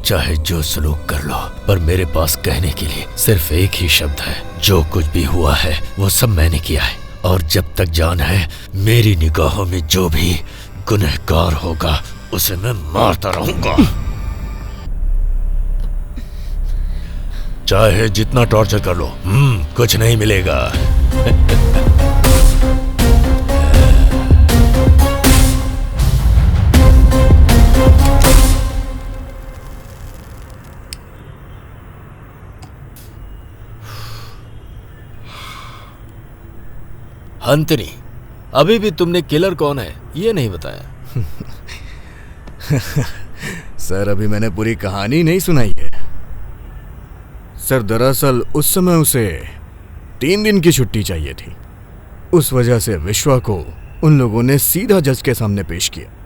चाहे जो सलूक कर लो, पर मेरे पास कहने के लिए सिर्फ एक ही शब्द है। जो कुछ भी हुआ है वो सब मैंने किया है, और जब तक जान है मेरी निगाहों में जो भी गुनहगार होगा उसे मैं मारता रहूंगा। चाहे जितना टॉर्चर कर लो, कुछ नहीं मिलेगा। अंतनी, अभी भी तुमने किलर कौन है ये नहीं बताया। सर, अभी मैंने पूरी कहानी नहीं सुनाई है। सर, दरअसल उस समय उसे 3 दिन की छुट्टी चाहिए थी। उस वजह से विश्वा को उन लोगों ने सीधा जज के सामने पेश किया।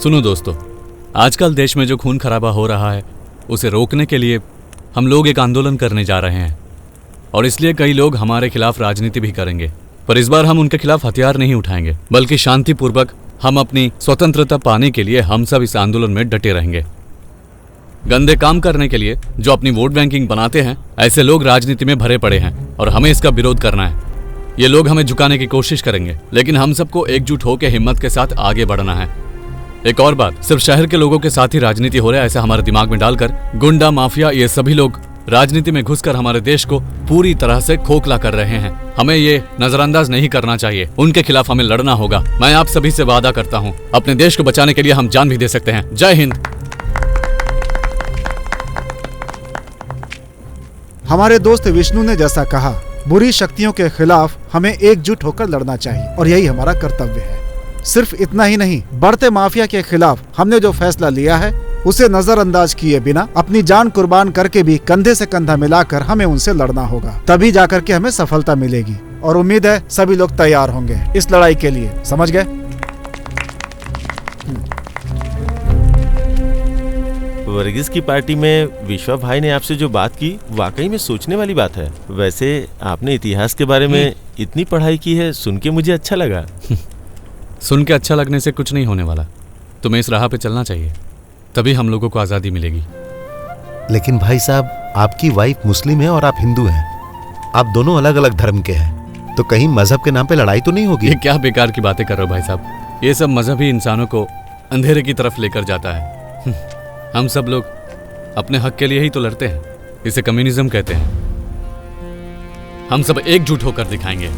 सुनो दोस्तों, आजकल देश में जो खून खराबा हो रहा है उसे रोकने के लिए हम लोग एक आंदोलन करने जा रहे हैं, और इसलिए कई लोग हमारे खिलाफ राजनीति भी करेंगे। पर इस बार हम उनके खिलाफ हथियार नहीं उठाएंगे, बल्कि शांतिपूर्वक हम अपनी स्वतंत्रता पाने के लिए हम सब इस आंदोलन में डटे रहेंगे। गंदे काम करने के लिए जो अपनी वोट बैंकिंग बनाते हैं, ऐसे लोग राजनीति में भरे पड़े हैं और हमें इसका विरोध करना है। ये लोग हमें झुकाने की कोशिश करेंगे, लेकिन हम सबको एकजुट होकर हिम्मत के साथ आगे बढ़ना है। एक और बात, सिर्फ शहर के लोगों के साथ ही राजनीति हो रहा है ऐसा हमारे दिमाग में डालकर गुंडा माफिया ये सभी लोग राजनीति में घुसकर हमारे देश को पूरी तरह से खोखला कर रहे हैं। हमें ये नजरअंदाज नहीं करना चाहिए, उनके खिलाफ हमें लड़ना होगा। मैं आप सभी से वादा करता हूँ, अपने देश को बचाने के लिए हम जान भी दे सकते हैं। जय हिंद। हमारे दोस्त विष्णु ने जैसा कहा, बुरी शक्तियों के खिलाफ हमें एकजुट होकर लड़ना चाहिए और यही हमारा कर्तव्य है। सिर्फ इतना ही नहीं, बढ़ते माफिया के खिलाफ हमने जो फैसला लिया है उसे नजरअंदाज किए बिना अपनी जान कुर्बान करके भी कंधे से कंधा मिलाकर हमें उनसे लड़ना होगा। तभी जाकर के हमें सफलता मिलेगी और उम्मीद है सभी लोग तैयार होंगे इस लड़ाई के लिए। समझ गए? वर्गीस की पार्टी में विश्वा भाई ने आपसे जो बात की वाकई में सोचने वाली बात है। वैसे आपने इतिहास के बारे में इतनी पढ़ाई की है, सुन के मुझे अच्छा लगा। सुन के अच्छा लगने से कुछ नहीं होने वाला। तुम्हें इस राह पे चलना चाहिए, तभी हम लोगों को आज़ादी मिलेगी। लेकिन भाई साहब, आपकी वाइफ मुस्लिम है और आप हिंदू हैं। आप दोनों अलग अलग धर्म के हैं, तो कहीं मजहब के नाम पे लड़ाई तो नहीं होगी? ये क्या बेकार की बातें कर रहे हो भाई साहब। ये सब मजहब ही इंसानों को अंधेरे की तरफ लेकर जाता है। हम सब लोग अपने हक के लिए ही तो लड़ते हैं। इसे कम्युनिज्म कहते हैं। हम सब एकजुट होकर दिखाएंगे।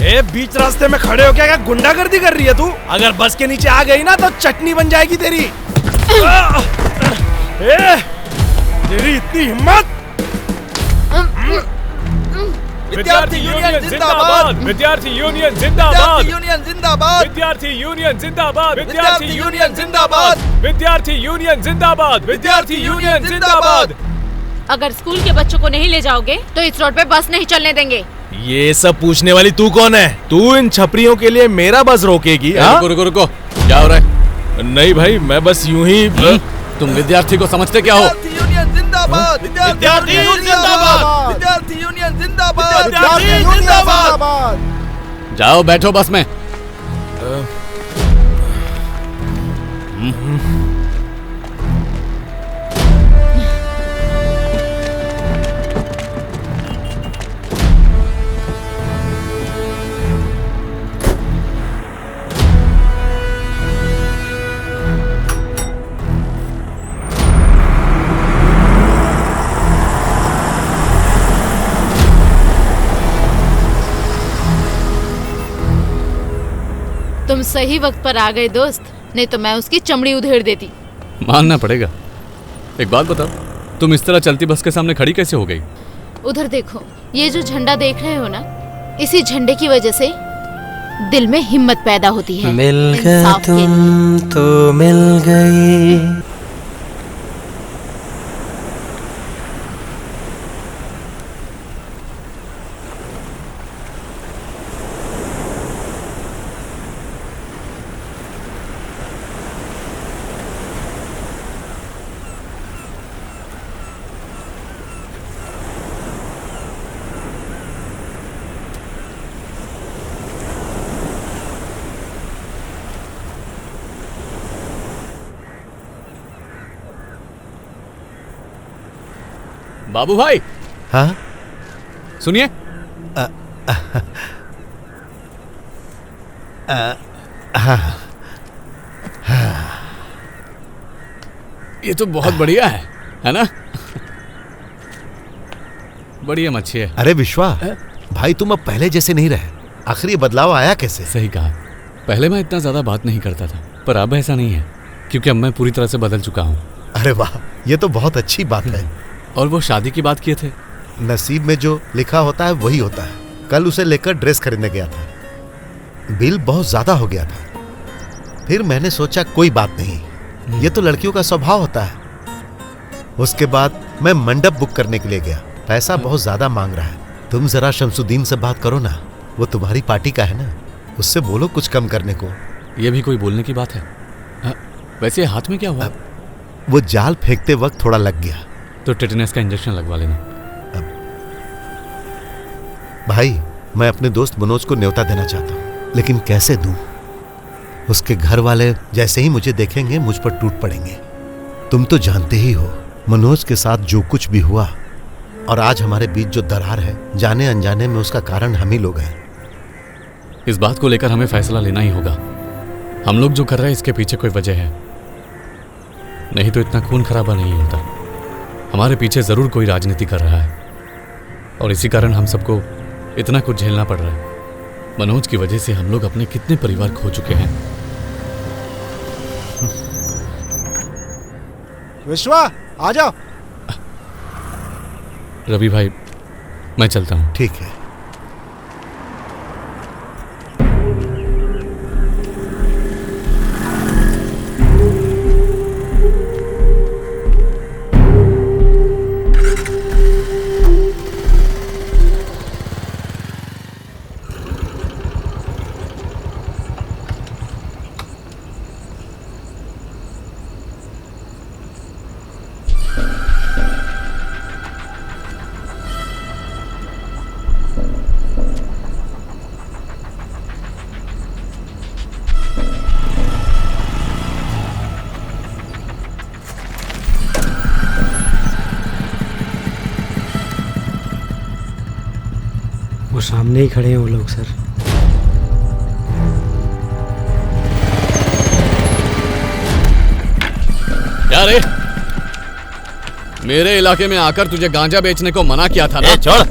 ए, बीच रास्ते में खड़े हो क्या गुंडागर्दी कर रही है तू? अगर बस के नीचे आ गई ना तो चटनी बन जाएगी तेरी। तेरी इतनी हिम्मत! विद्यार्थी यूनियन जिंदाबाद! विद्यार्थी यूनियन जिंदाबाद! यूनियन जिंदाबाद! विद्यार्थी यूनियन जिंदाबाद! विद्यार्थी यूनियन जिंदाबाद! विद्यार्थी यूनियन जिंदाबाद! विद्यार्थी यूनियन जिंदाबाद! अगर स्कूल के बच्चों को नहीं ले जाओगे तो इस रोड पे बस नहीं चलने देंगे। ये सब पूछने वाली तू कौन है? तू इन छपरियों के लिए मेरा बस रोकेगी? रुको रुको रुको, क्या हो रहा है? नहीं भाई, मैं बस यूं ही। तुम विद्यार्थी को समझते क्या हो? यूनियन जिंदाबाद! विद्यार्थी यूनियन जिंदाबाद! विद्यार्थी यूनियन जिंदाबाद! विद्यार्थी यूनियन जिंदाबाद! जाओ बैठो बस में। तुम सही वक्त पर आ गए दोस्त, नहीं तो मैं उसकी चमड़ी उधेड़ देती। मानना पड़ेगा। एक बात बताओ, तुम इस तरह चलती बस के सामने खड़ी कैसे हो गई? उधर देखो, ये जो झंडा देख रहे हो ना, इसी झंडे की वजह से दिल में हिम्मत पैदा होती है। मिल गए तुम तो मिल गई। बाबू भाई। हाँ सुनिए। ये तो बहुत बढ़िया है ना? बढ़िया मच्छी है। अरे विश्वा भाई, तुम अब पहले जैसे नहीं रहे। आखिर ये बदलाव आया कैसे? सही कहा। पहले मैं इतना ज्यादा बात नहीं करता था, पर अब ऐसा नहीं है, क्योंकि अब मैं पूरी तरह से बदल चुका हूँ। अरे वाह, ये तो बहुत अच्छी बात है। और वो शादी की बात किए थे। नसीब में जो लिखा होता है वही होता है। कल उसे लेकर ड्रेस खरीदने गया था, बिल बहुत ज्यादा हो गया था। फिर मैंने सोचा कोई बात नहीं, ये तो लड़कियों का स्वभाव होता है। उसके बाद मैं मंडप बुक करने के लिए गया। पैसा बहुत ज्यादा मांग रहा है। तुम जरा शमसुद्दीन से बात करो ना, वो तुम्हारी पार्टी का है ना, उससे बोलो कुछ कम करने को। ये भी कोई बोलने की बात है? वैसे हाथ में क्या हुआ? वो जाल फेंकते वक्त थोड़ा लग गया। तो टेटनस का इंजेक्शन लगवा लेना। भाई, मैं अपने दोस्त मनोज को न्योता देना चाहता हूँ, लेकिन कैसे दूं? उसके घर वाले जैसे ही मुझे देखेंगे मुझ पर टूट पड़ेंगे। तुम तो जानते ही हो मनोज के साथ जो कुछ भी हुआ, और आज हमारे बीच जो दरार है, जाने अनजाने में उसका कारण हम ही लोग हैं। इस बात को लेकर हमें फैसला लेना ही होगा। हम लोग जो कर रहे हैं इसके पीछे कोई वजह है, नहीं तो इतना खून खराबा नहीं होता। हमारे पीछे जरूर कोई राजनीति कर रहा है, और इसी कारण हम सबको इतना कुछ झेलना पड़ रहा है। मनोज की वजह से हम लोग अपने कितने परिवार खो चुके हैं। विश्वा, आ जाओ। रवि भाई, मैं चलता हूँ। ठीक है। वो सामने ही खड़े हैं वो लोग सर। क्या रे? मेरे इलाके में आकर तुझे गांजा बेचने को मना किया था ना? छोड़।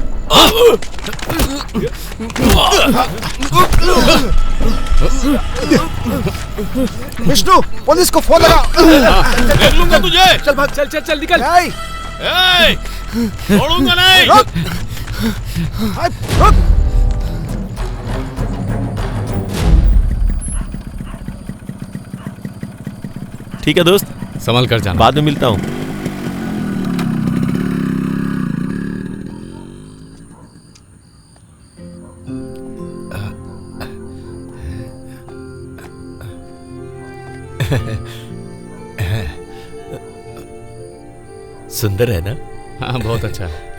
विष्णु, पुलिस को फोन लगा। देख लूंगा तुझे। चल भाग, चल चल चल निकल। छोड़ूंगा नहीं। रुक। ठीक है दोस्त, संभल कर जाना। बाद में मिलता हूँ। सुंदर है ना? हाँ बहुत अच्छा है।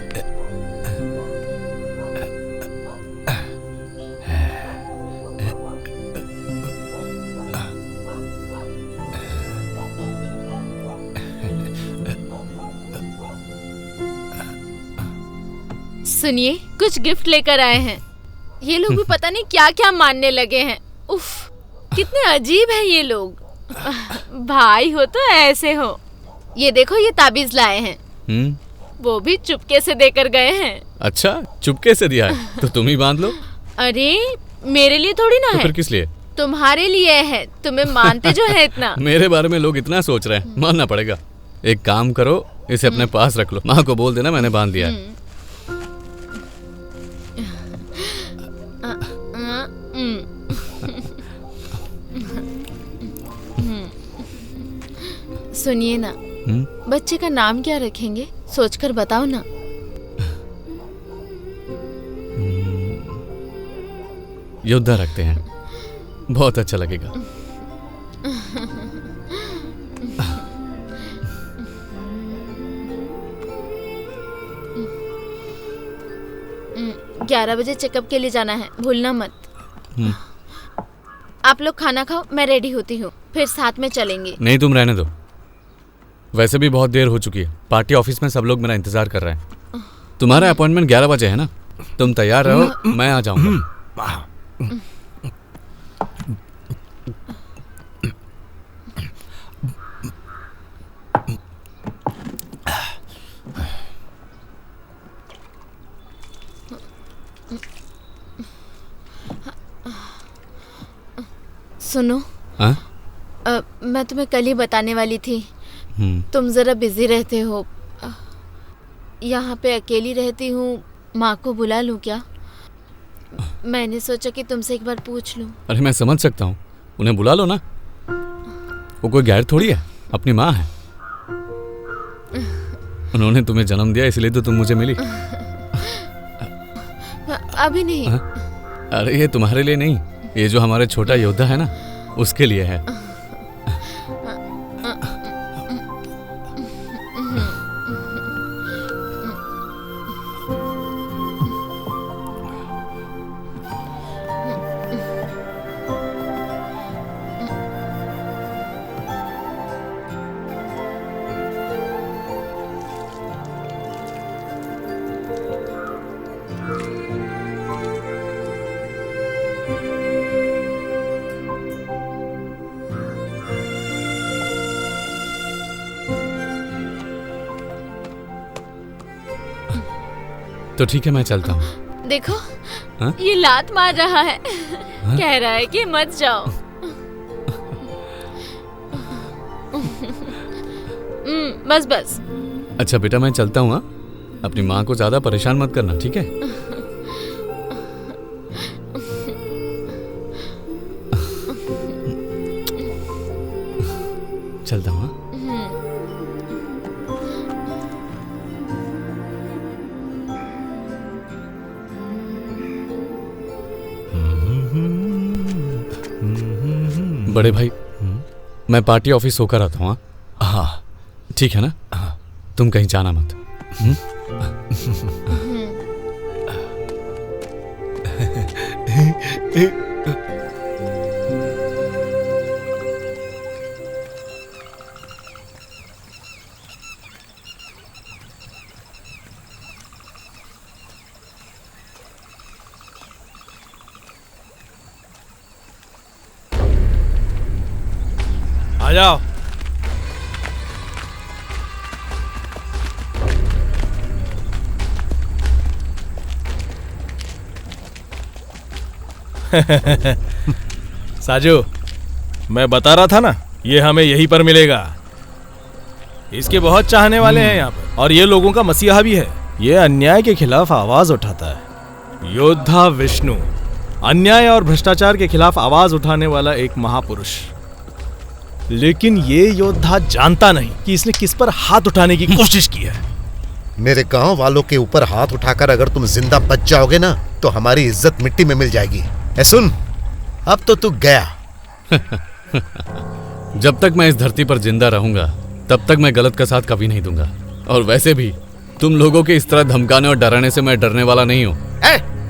सुनिए, कुछ गिफ्ट लेकर आए हैं। ये लोग भी पता नहीं क्या क्या मानने लगे हैं। उफ, कितने अजीब है ये लोग। भाई हो तो ऐसे हो। ये देखो, ये ताबीज लाए हैं। वो भी चुपके से देकर गए हैं। अच्छा, चुपके से दिया है तो तुम ही बांध लो। अरे मेरे लिए थोड़ी ना तो है। फिर किस लिए? तुम्हारे लिए है। तुम्हें मानते जो है इतना। मेरे बारे में लोग इतना सोच रहे हैं, मानना पड़ेगा। एक काम करो, इसे अपने पास रख लो। माँ को बोल देना मैंने बांध दिया है। सुनिए ना, बच्चे का नाम क्या रखेंगे? सोचकर बताओ ना। योद्धा रखते हैं, बहुत अच्छा लगेगा। ग्यारह बजे चेकअप के लिए जाना है, भूलना मत। आप लोग खाना खाओ, मैं रेडी होती हूँ, फिर साथ में चलेंगे। नहीं, तुम रहने दो। वैसे भी बहुत देर हो चुकी है। पार्टी ऑफिस में सब लोग मेरा इंतजार कर रहे हैं। तुम्हारा अपॉइंटमेंट 11 बजे है ना? तुम तैयार रहो, मैं आ जाऊंगा। सुनो, मैं तुम्हें कल ही बताने वाली थी। तुम जरा बिजी रहते हो। यहाँ पे अकेली रहती हूँ, माँ को बुला लूँ क्या? मैंने सोचा कि तुमसे एक बार पूछ लूँ। अरे मैं समझ सकता हूँ, उन्हें बुला लो ना। वो कोई गैर थोड़ी है, अपनी माँ है। उन्होंने तुम्हें जन्म दिया, इसलिए तो तुम मुझे मिली। अभी नहीं। अरे ये तुम्हारे लिए नहीं, ये जो हमारे छोटा योद्धा है ना, उसके लिए है। तो ठीक है, मैं चलता हूँ। देखो, हा? ये लात मार रहा है। कह रहा है कि मत जाओ। बस बस। अच्छा बेटा, मैं चलता हूँ। अपनी माँ को ज्यादा परेशान मत करना, ठीक है? चलता हूँ। बड़े भाई, मैं पार्टी ऑफिस होकर आता हूँ। हाँ ठीक है ना? तुम कहीं जाना मत। जाओ। साजू, मैं बता रहा था ना, ये हमें यहीं पर मिलेगा। इसके बहुत चाहने वाले हैं यहाँ पर, और ये लोगों का मसीहा भी है। ये अन्याय के खिलाफ आवाज उठाता है। योद्धा विष्णु, अन्याय और भ्रष्टाचार के खिलाफ आवाज उठाने वाला एक महापुरुष। लेकिन ये योद्धा जानता नहीं कि इसने किस पर हाथ उठाने की कोशिश की है। मेरे गांव वालों के ऊपर हाथ उठाकर अगर तुम जिंदा बच जाओगे ना, तो हमारी इज्जत मिट्टी में मिल जाएगी। ए सुन, अब तो तू गया। जब तक मैं इस धरती पर जिंदा रहूंगा तब तक मैं गलत का साथ कभी नहीं दूंगा। और वैसे भी तुम लोगों के इस तरह धमकाने और डराने से मैं डरने वाला नहीं हूँ।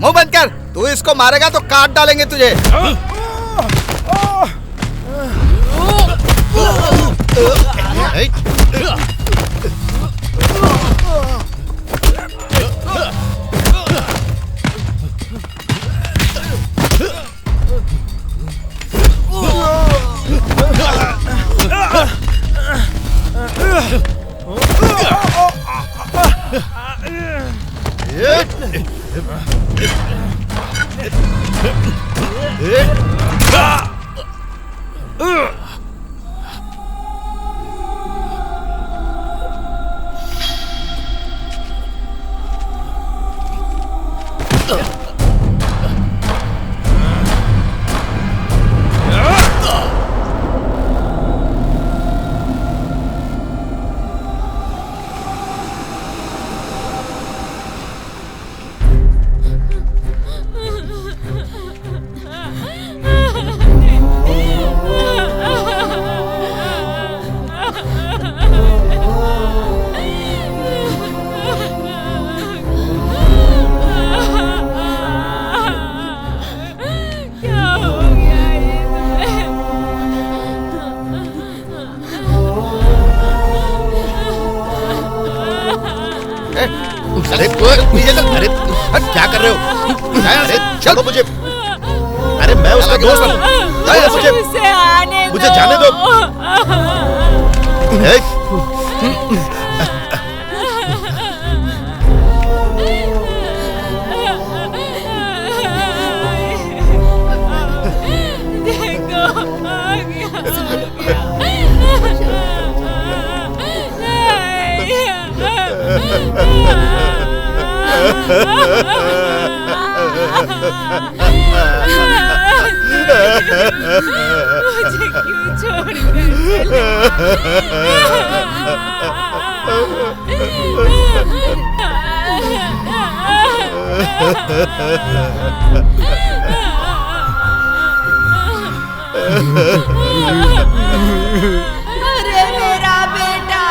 मुंह बंद कर, तू इसको मारेगा तो काट डालेंगे तुझे। अरे क्या कर रहे हो? अरे चलो मुझे, अरे मैं उसका दोस्त हूँ, मुझे जाने दो। मुझे क्यों छोड़कर अरे मेरा बेटा,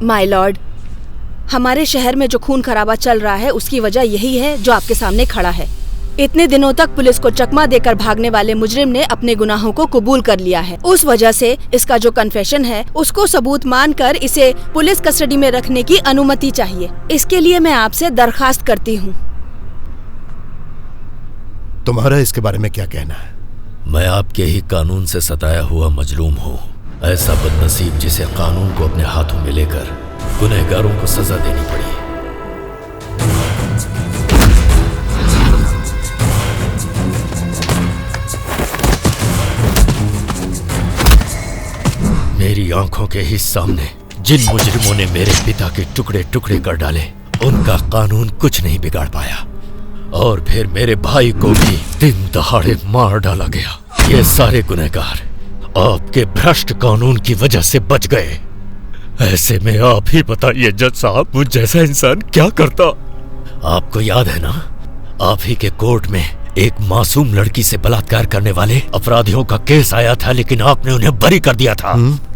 माय लॉर्ड, हमारे शहर में जो खून खराबा चल रहा है उसकी वजह यही है जो आपके सामने खड़ा है। इतने दिनों तक पुलिस को चकमा देकर भागने वाले मुजरिम ने अपने गुनाहों को कबूल कर लिया है। उस वजह से इसका जो कन्फेशन है उसको सबूत मानकर इसे पुलिस कस्टडी में रखने की अनुमति चाहिए। इसके लिए मैं आपसे दरखास्त करती हूँ। तुम्हारा इसके बारे में क्या कहना है? मैं आपके ही कानून से सताया हुआ मजलूम हूँ, ऐसा बदनसीब जिसे कानून को अपने हाथों में लेकर गुनहगारों को सजा देनी पड़ी। मेरी आंखों के ही सामने जिन मुजरिमों ने मेरे पिता के टुकड़े टुकड़े कर डाले, उनका कानून कुछ नहीं बिगाड़ पाया, और फिर मेरे भाई को भी दिन दहाड़े मार डाला गया। ये सारे गुनहगार आपके भ्रष्ट कानून की वजह से बच गए। ऐसे में आप ही बताइए जज साहब, मुझ जैसा इंसान क्या करता? आपको याद है ना, आप ही के कोर्ट में एक मासूम लड़की से बलात्कार करने वाले अपराधियों का केस आया था, लेकिन आपने उन्हें बरी कर दिया था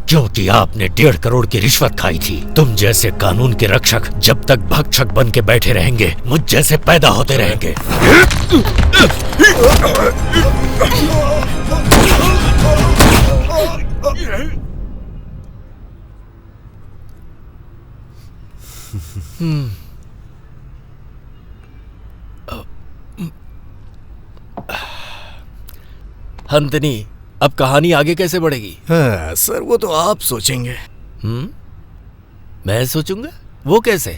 क्योंकि आपने 1.5 करोड़ की रिश्वत खाई थी। तुम जैसे कानून के रक्षक जब तक भक्षक बन के बैठे रहेंगे, मुझ जैसे पैदा होते रहेंगे। हंतनी, अब कहानी आगे कैसे बढ़ेगी? हाँ, सर वो तो आप सोचेंगे। मैं सोचूंगा? वो कैसे?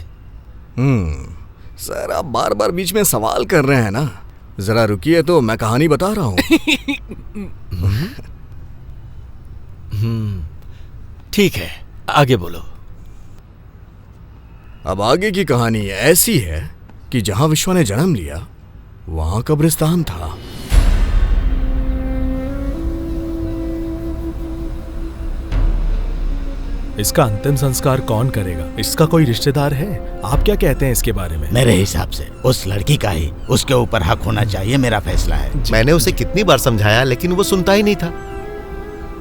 सर आप बार बार बीच में सवाल कर रहे हैं ना, जरा रुकिए तो मैं कहानी बता रहा हूँ। ठीक है, आगे बोलो। अब आगे की कहानी ऐसी है कि जहां विश्वा ने जन्म लिया वहां कब्रिस्तान था। इसका अंतिम संस्कार कौन करेगा? इसका कोई रिश्तेदार है? आप क्या कहते हैं इसके बारे में? मेरे हिसाब से उस लड़की का ही उसके ऊपर हक होना चाहिए, मेरा फैसला है। मैंने उसे कितनी बार समझाया लेकिन वो सुनता ही नहीं था।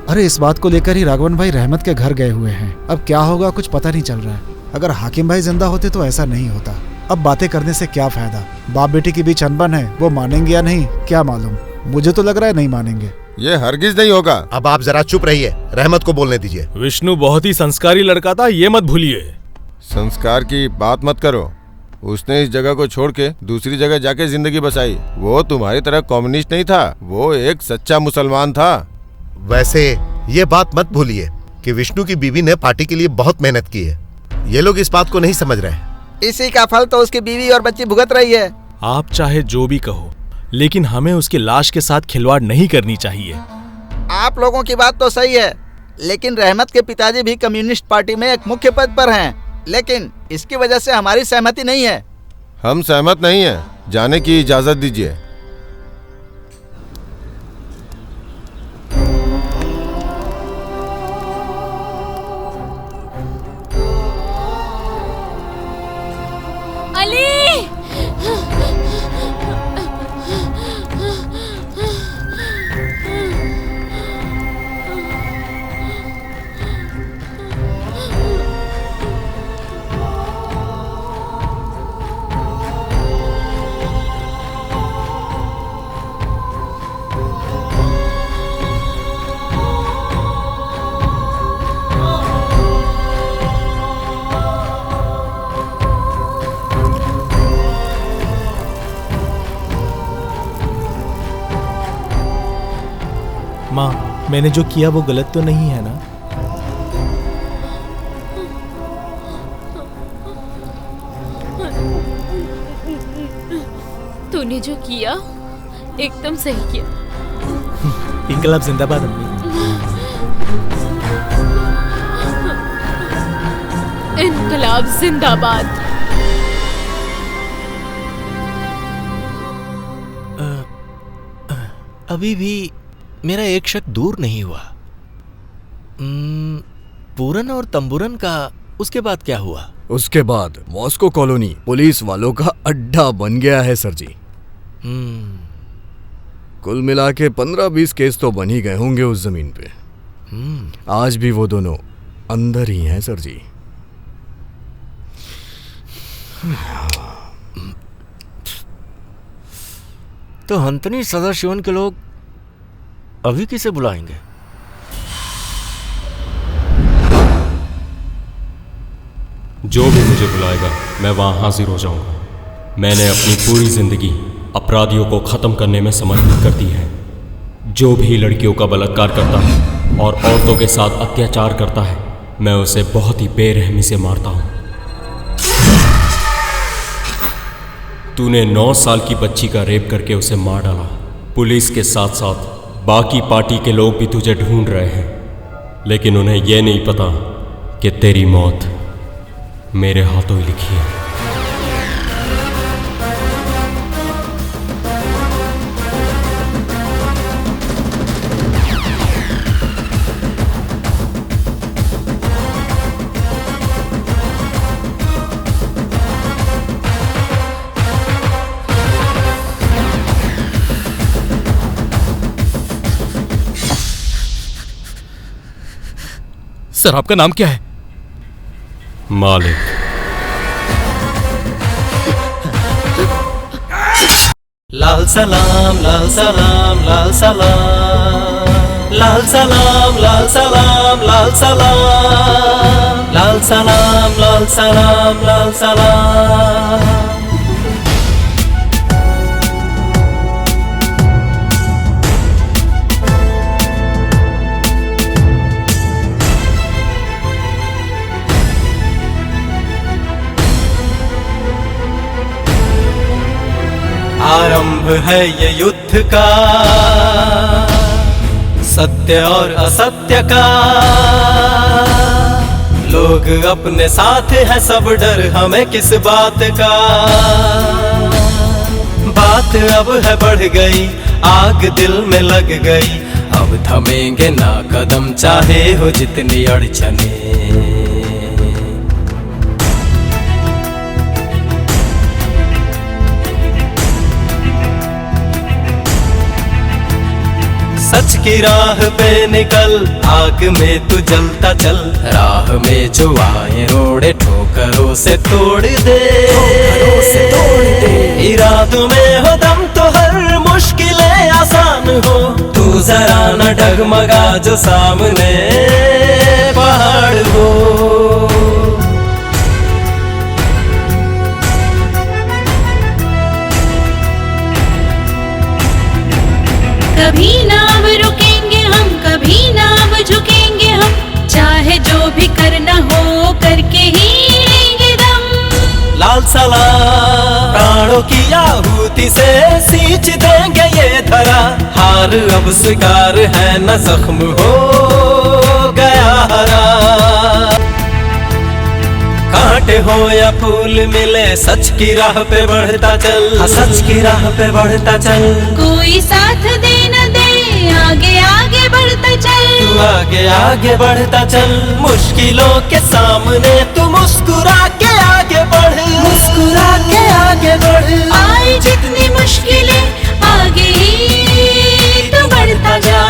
अरे इस बात को लेकर ही राघवन भाई रहमत के घर गए हुए हैं। अब क्या होगा कुछ पता नहीं चल रहा है। अगर हाकिम भाई जिंदा होते तो ऐसा नहीं होता। अब बातें करने से क्या फायदा? बाप बेटी के बीच अनबन है, वो मानेंगे या नहीं क्या मालूम। मुझे तो लग रहा है नहीं मानेंगे। ये हरगिज नहीं होगा। अब आप जरा चुप रहिए, रहमत को बोलने दीजिए। विष्णु बहुत ही संस्कारी लड़का था, ये मत भूलिए। संस्कार की बात मत करो। उसने इस जगह को छोड़ के दूसरी जगह जाके जिंदगी बसाई। वो तुम्हारी तरह कम्युनिस्ट नहीं था, वो एक सच्चा मुसलमान था। वैसे ये बात मत भूलिए कि विष्णु की बीवी ने पार्टी के लिए बहुत मेहनत की है। ये लोग इस बात को नहीं समझ रहे। इसी का फल तो उसकी बीवी और बच्ची भुगत रही है। आप चाहे जो भी कहो, लेकिन हमें उसकी लाश के साथ खिलवाड़ नहीं करनी चाहिए। आप लोगों की बात तो सही है, लेकिन रहमत के पिताजी भी कम्युनिस्ट पार्टी में एक मुख्य पद पर हैं। लेकिन इसकी वजह से हमारी सहमति नहीं है। हम सहमत नहीं हैं। जाने की इजाजत दीजिए। अली! माँ, मैंने जो किया वो गलत तो नहीं है ना? तूने जो किया एकदम सही किया। इनकलाब जिंदाबाद अम्मी। इनकलाब जिंदाबाद। अभी भी मेरा एक शक दूर नहीं हुआ। पूरन और तंबूरन का उसके बाद क्या हुआ? उसके बाद मॉस्को कॉलोनी पुलिस वालों का अड्डा बन गया है सर जी। कुल मिला के 15-20 केस तो बन ही गए होंगे उस जमीन पे। आज भी वो दोनों अंदर ही हैं सर जी। तो हंतनी सदाशिवन के लोग अभी किसे बुलाएंगे? जो भी मुझे बुलाएगा मैं वहां हाजिर हो जाऊंगा। मैंने अपनी पूरी जिंदगी अपराधियों को खत्म करने में समर्पित कर दी है। जो भी लड़कियों का बलात्कार करता है और औरतों के साथ अत्याचार करता है, मैं उसे बहुत ही बेरहमी से मारता हूं। तूने 9 साल की बच्ची का रेप करके उसे मार डाला। पुलिस के साथ साथ बाकी पार्टी के लोग भी तुझे ढूंढ रहे हैं, लेकिन उन्हें यह नहीं पता कि तेरी मौत मेरे हाथों ही लिखी है। सर, आपका नाम क्या है? मालिक। लाल सलाम लाल सलाम लाल सलाम लाल सलाम लाल सलाम लाल सलाम लाल सलाम लाल सलाम लाल सलाम। आरंभ है ये युद्ध का, सत्य और असत्य का। लोग अपने साथ है, सब डर हमें किस बात का। बात अब है बढ़ गई, आग दिल में लग गई, अब थमेंगे ना कदम चाहे हो जितनी अड़चने। सच की राह पे निकल, आग में तू जलता चल, राह में जो आए रोड़े ठोकरों से तोड़ दे, ठोकरों से तोड़ दे। इरादों में हो दम तो हर मुश्किलें आसान हो, तू जरा न डगमगा जो सामने पहाड़ हो। कभी ना अब रुकेंगे हम, कभी ना अब झुकेंगे हम, चाहे जो भी करना हो करके ही लेंगे दम। लाल सलाम प्राणों की आहुति से सींच देंगे ये धरा, हार अब स्वीकार है न जख्म हो गया हरा। कांटे हो या फूल मिले, सच की राह पे बढ़ता चल, सच की राह पे बढ़ता चल। कोई साथ दे न दे, आगे आगे बढ़ता चल, तू आगे आगे बढ़ता चल। मुश्किलों के सामने तू मुस्कुरा के आगे बढ़, मुस्कुरा के आगे बढ़। आए जितनी मुश्किलें आगे ही तू बढ़ता जा।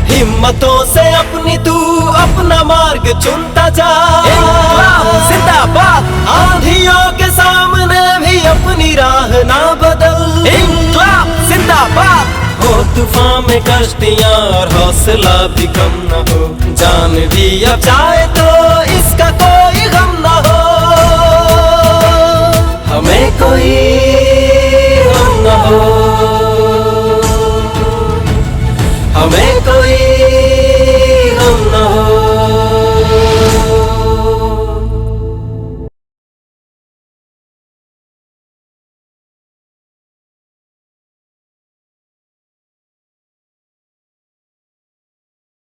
हिम्मतों से अपनी तू अपना मार्ग चुनता जा। जिंदाबाद। आंधियों के सामने भी अपनी राह ना बदल, इंकलाब जिंदाबाद। हो तूफान में कश्तियां और हौसला भी कम न हो, जान भी अब जाए तो इसका कोई गम न हो।